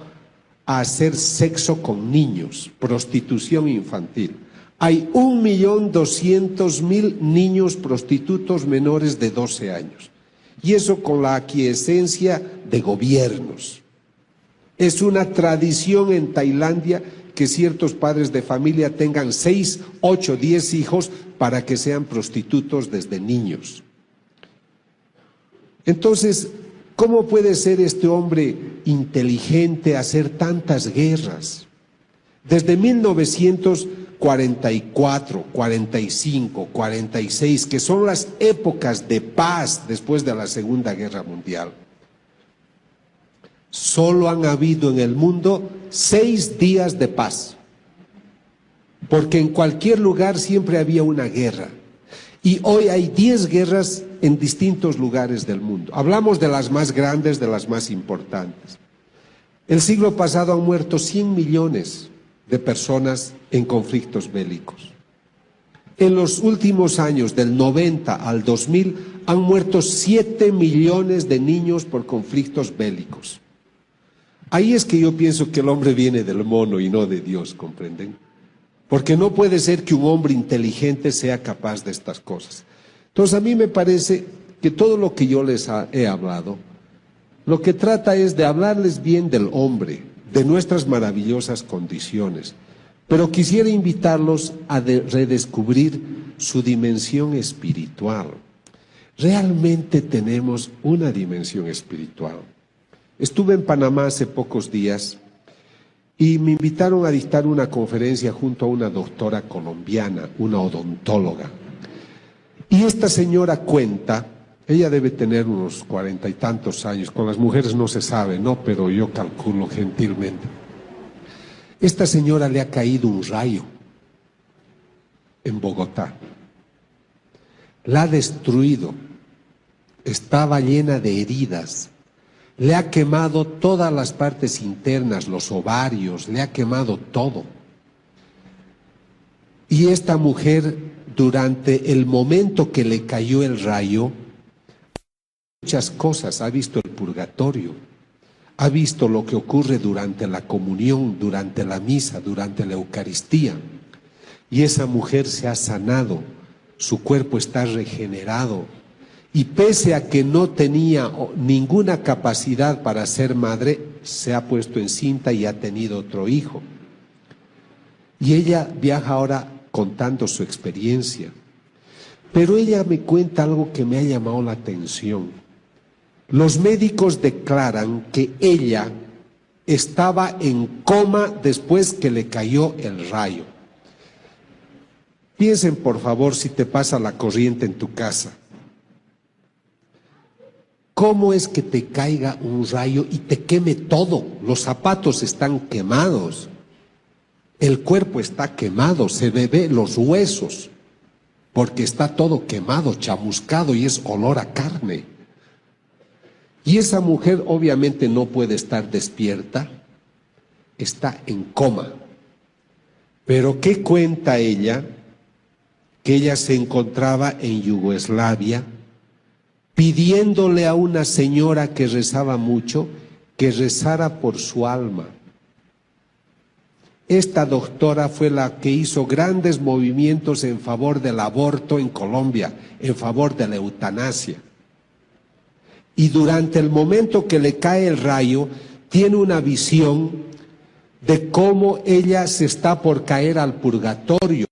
a hacer sexo con niños, prostitución infantil. Hay 1.200.000 niños prostitutos menores de 12 años. Y eso con la aquiescencia de gobiernos. Es una tradición en Tailandia que ciertos padres de familia tengan 6, 8, 10 hijos para que sean prostitutos desde niños. Entonces, ¿cómo puede ser este hombre inteligente hacer tantas guerras? Desde 1944, 45, 46, que son las épocas de paz después de la Segunda Guerra Mundial, solo han habido en el mundo 6 días de paz, porque en cualquier lugar siempre había una guerra, y hoy hay 10 guerras en distintos lugares del mundo. Hablamos de las más grandes, de las más importantes. El siglo pasado han muerto 100 millones de personas en conflictos bélicos. En los últimos años, del 90 al 2000, han muerto 7 millones de niños por conflictos bélicos. Ahí es que yo pienso que el hombre viene del mono y no de Dios, ¿comprenden? Porque no puede ser que un hombre inteligente sea capaz de estas cosas. Entonces a mí me parece que todo lo que yo les he hablado, lo que trata es de hablarles bien del hombre, de nuestras maravillosas condiciones, pero quisiera invitarlos a redescubrir su dimensión espiritual. Realmente tenemos una dimensión espiritual. Estuve en Panamá hace pocos días y me invitaron a dictar una conferencia junto a una doctora colombiana, una odontóloga. Y esta señora cuenta, ella debe tener unos 40 y tantos años, con las mujeres no se sabe, ¿no? Pero yo calculo gentilmente. Esta señora le ha caído un rayo en Bogotá. La ha destruido, estaba llena de heridas. Le ha quemado todas las partes internas, los ovarios, le ha quemado todo. Y esta mujer, durante el momento que le cayó el rayo, muchas cosas, ha visto el purgatorio, ha visto lo que ocurre durante la comunión, durante la misa, durante la Eucaristía. Y esa mujer se ha sanado, su cuerpo está regenerado. Y pese a que no tenía ninguna capacidad para ser madre, se ha puesto encinta y ha tenido otro hijo. Y ella viaja ahora contando su experiencia. Pero ella me cuenta algo que me ha llamado la atención. Los médicos declaran que ella estaba en coma después que le cayó el rayo. Piensen, por favor, si te pasa la corriente en tu casa. ¿cómo es que te caiga un rayo y te queme todo? Los zapatos están quemados, el cuerpo está quemado, se ve los huesos, porque está todo quemado, chamuscado y es olor a carne. Y esa mujer obviamente no puede estar despierta, está en coma. Pero ¿qué cuenta ella? Que ella se encontraba en Yugoslavia pidiéndole a una señora que rezaba mucho que rezara por su alma. Esta doctora fue la que hizo grandes movimientos en favor del aborto en Colombia, en favor de la eutanasia. Y durante el momento que le cae el rayo, tiene una visión de cómo ella se está por caer al purgatorio.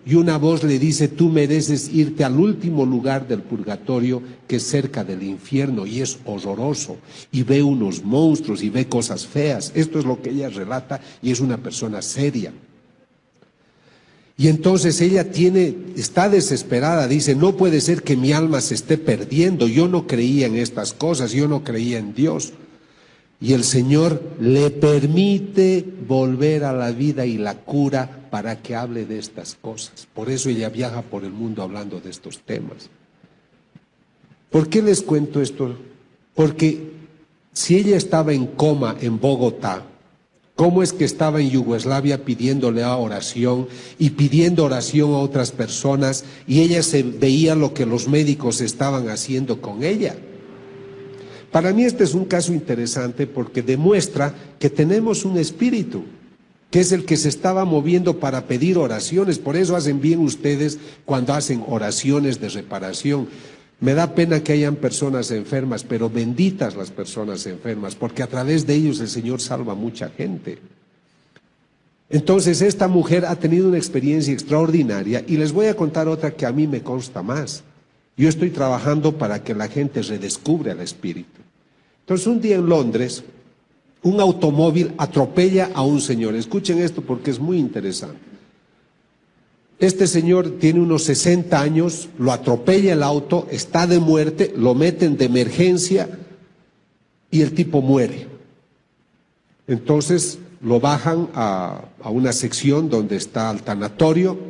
Y una voz le dice, tú mereces irte al último lugar del purgatorio, que es cerca del infierno, y es horroroso. Y ve unos monstruos y ve cosas feas. Esto es lo que ella relata y es una persona seria. Y entonces ella está desesperada, dice, no puede ser que mi alma se esté perdiendo. Yo no creía en estas cosas, yo no creía en Dios. Y el Señor le permite volver a la vida y la cura para que hable de estas cosas. Por eso ella viaja por el mundo hablando de estos temas. ¿Por qué les cuento esto? Porque si ella estaba en coma en Bogotá, ¿cómo es que estaba en Yugoslavia pidiéndole oración y pidiendo oración a otras personas y ella se veía lo que los médicos estaban haciendo con ella? Para mí este es un caso interesante porque demuestra que tenemos un espíritu, que es el que se estaba moviendo para pedir oraciones. Por eso hacen bien ustedes cuando hacen oraciones de reparación. Me da pena que hayan personas enfermas, pero benditas las personas enfermas, porque a través de ellos el Señor salva a mucha gente. Entonces esta mujer ha tenido una experiencia extraordinaria y les voy a contar otra que a mí me consta más. Yo estoy trabajando para que la gente redescubra el espíritu. Entonces un día en Londres, un automóvil atropella a un señor. Escuchen esto porque es muy interesante. Este señor tiene unos 60 años, lo atropella el auto, está de muerte, lo meten de emergencia y el tipo muere. Entonces lo bajan a una sección donde está el tanatorio.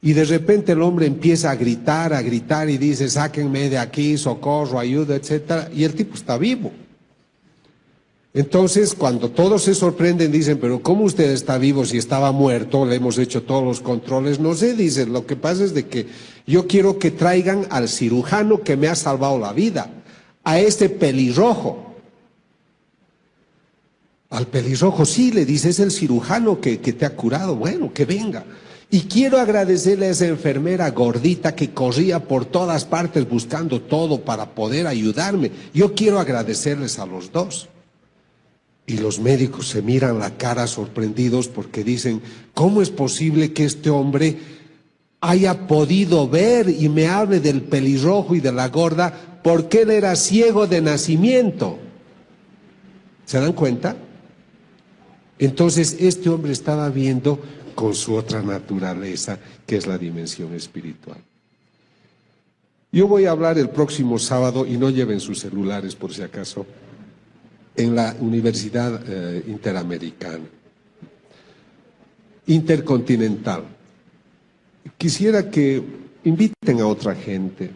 Y de repente el hombre empieza a gritar y dice, sáquenme de aquí, socorro, ayuda, etcétera, y el tipo está vivo. Entonces, cuando todos se sorprenden, dicen, pero ¿cómo usted está vivo si estaba muerto? Le hemos hecho todos los controles. No sé, dicen, lo que pasa es de que yo quiero que traigan al cirujano que me ha salvado la vida, a este pelirrojo. Al pelirrojo, sí, le dice, es el cirujano que te ha curado. Bueno, que venga. Y quiero agradecerle a esa enfermera gordita que corría por todas partes buscando todo para poder ayudarme. Yo quiero agradecerles a los dos. Y los médicos se miran la cara sorprendidos porque dicen, ¿cómo es posible que este hombre haya podido ver y me hable del pelirrojo y de la gorda? Porque él era ciego de nacimiento. ¿Se dan cuenta? Entonces este hombre estaba viendo con su otra naturaleza, que es la dimensión espiritual. Yo voy a hablar el próximo sábado, y no lleven sus celulares por si acaso, en la Universidad Interamericana, Intercontinental. Quisiera que inviten a otra gente,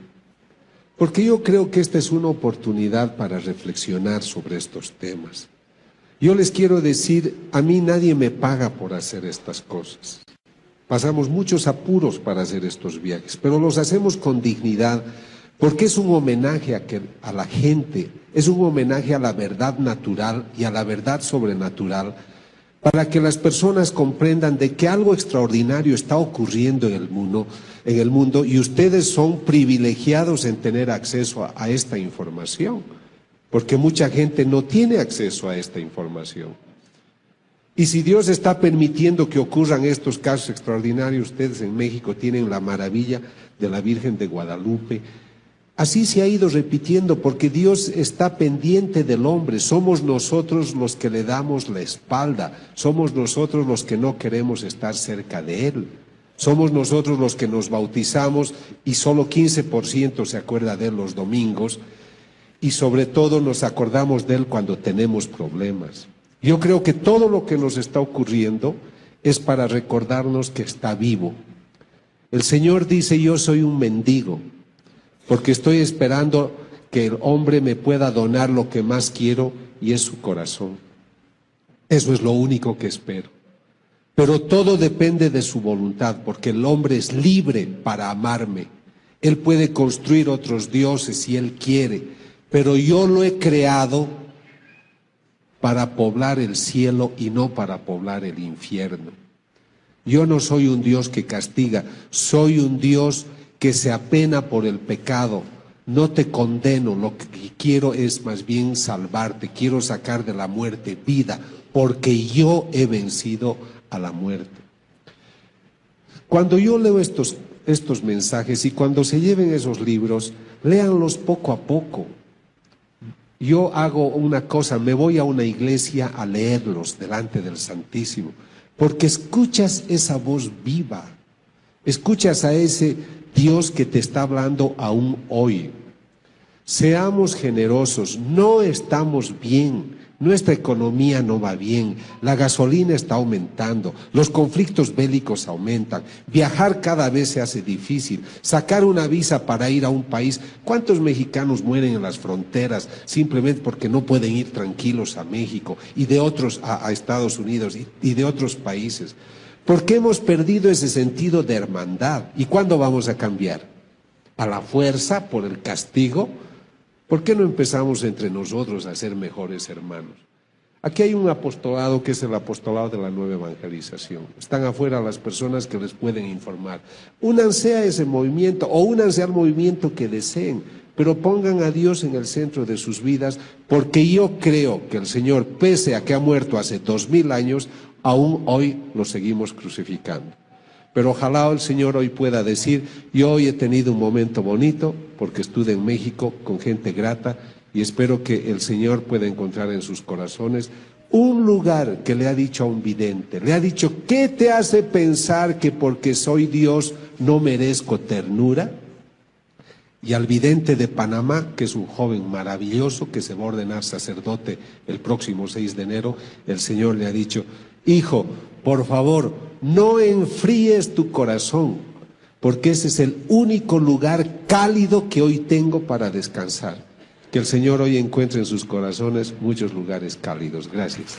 porque yo creo que esta es una oportunidad para reflexionar sobre estos temas. Yo les quiero decir, a mí nadie me paga por hacer estas cosas. Pasamos muchos apuros para hacer estos viajes, pero los hacemos con dignidad, porque es un homenaje a la gente, es un homenaje a la verdad natural y a la verdad sobrenatural, para que las personas comprendan de que algo extraordinario está ocurriendo en el mundo y ustedes son privilegiados en tener acceso a esta información. Porque mucha gente no tiene acceso a esta información. Y si Dios está permitiendo que ocurran estos casos extraordinarios, ustedes en México tienen la maravilla de la Virgen de Guadalupe. Así se ha ido repitiendo porque Dios está pendiente del hombre. Somos nosotros los que le damos la espalda. Somos nosotros los que no queremos estar cerca de Él. Somos nosotros los que nos bautizamos y solo 15% se acuerda de Él los domingos. y sobre todo nos acordamos de Él cuando tenemos problemas. Yo creo que todo lo que nos está ocurriendo es para recordarnos que está vivo. El Señor dice: yo soy un mendigo, porque estoy esperando que el hombre me pueda donar lo que más quiero, y es su corazón. Eso es lo único que espero. Pero todo depende de su voluntad, porque el hombre es libre para amarme. Él puede construir otros dioses si él quiere, pero yo lo he creado para poblar el cielo y no para poblar el infierno. Yo no soy un Dios que castiga, soy un Dios que se apena por el pecado. No te condeno, lo que quiero es más bien salvarte, quiero sacar de la muerte vida, porque yo he vencido a la muerte. Cuando yo leo estos mensajes y cuando se lleven esos libros, léanlos poco a poco. Yo hago una cosa, me voy a una iglesia a leerlos delante del Santísimo, porque escuchas esa voz viva, escuchas a ese Dios que te está hablando aún hoy. Seamos generosos, no estamos bien, nuestra economía no va bien, la gasolina está aumentando, los conflictos bélicos aumentan, viajar cada vez se hace difícil, sacar una visa para ir a un país. ¿Cuántos mexicanos mueren en las fronteras simplemente porque no pueden ir tranquilos a México y de otros a Estados Unidos y de otros países? Porque hemos perdido ese sentido de hermandad. ¿Y cuándo vamos a cambiar? ¿A la fuerza, por el castigo? ¿Por qué no empezamos entre nosotros a ser mejores hermanos? Aquí hay un apostolado que es el apostolado de la nueva evangelización. Están afuera las personas que les pueden informar. Únanse a ese movimiento o únanse al movimiento que deseen, pero pongan a Dios en el centro de sus vidas, porque yo creo que el Señor, pese a que ha muerto hace 2000 años, aún hoy lo seguimos crucificando. Pero ojalá el Señor hoy pueda decir: yo hoy he tenido un momento bonito porque estuve en México con gente grata, y espero que el Señor pueda encontrar en sus corazones un lugar que le ha dicho a un vidente, le ha dicho: ¿qué te hace pensar que porque soy Dios no merezco ternura? Y al vidente de Panamá, que es un joven maravilloso que se va a ordenar sacerdote el próximo 6 de enero, el Señor le ha dicho: hijo, por favor, no enfríes tu corazón, porque ese es el único lugar cálido que hoy tengo para descansar. Que el Señor hoy encuentre en sus corazones muchos lugares cálidos. Gracias.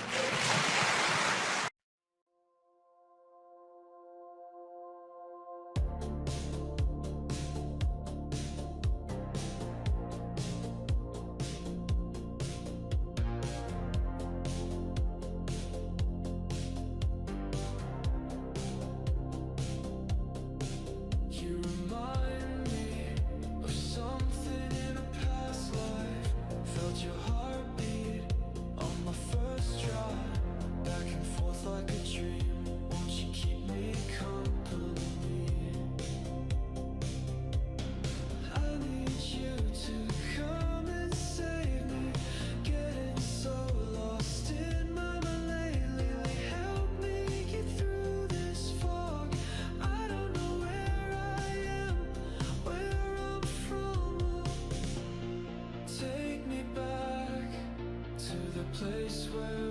Place where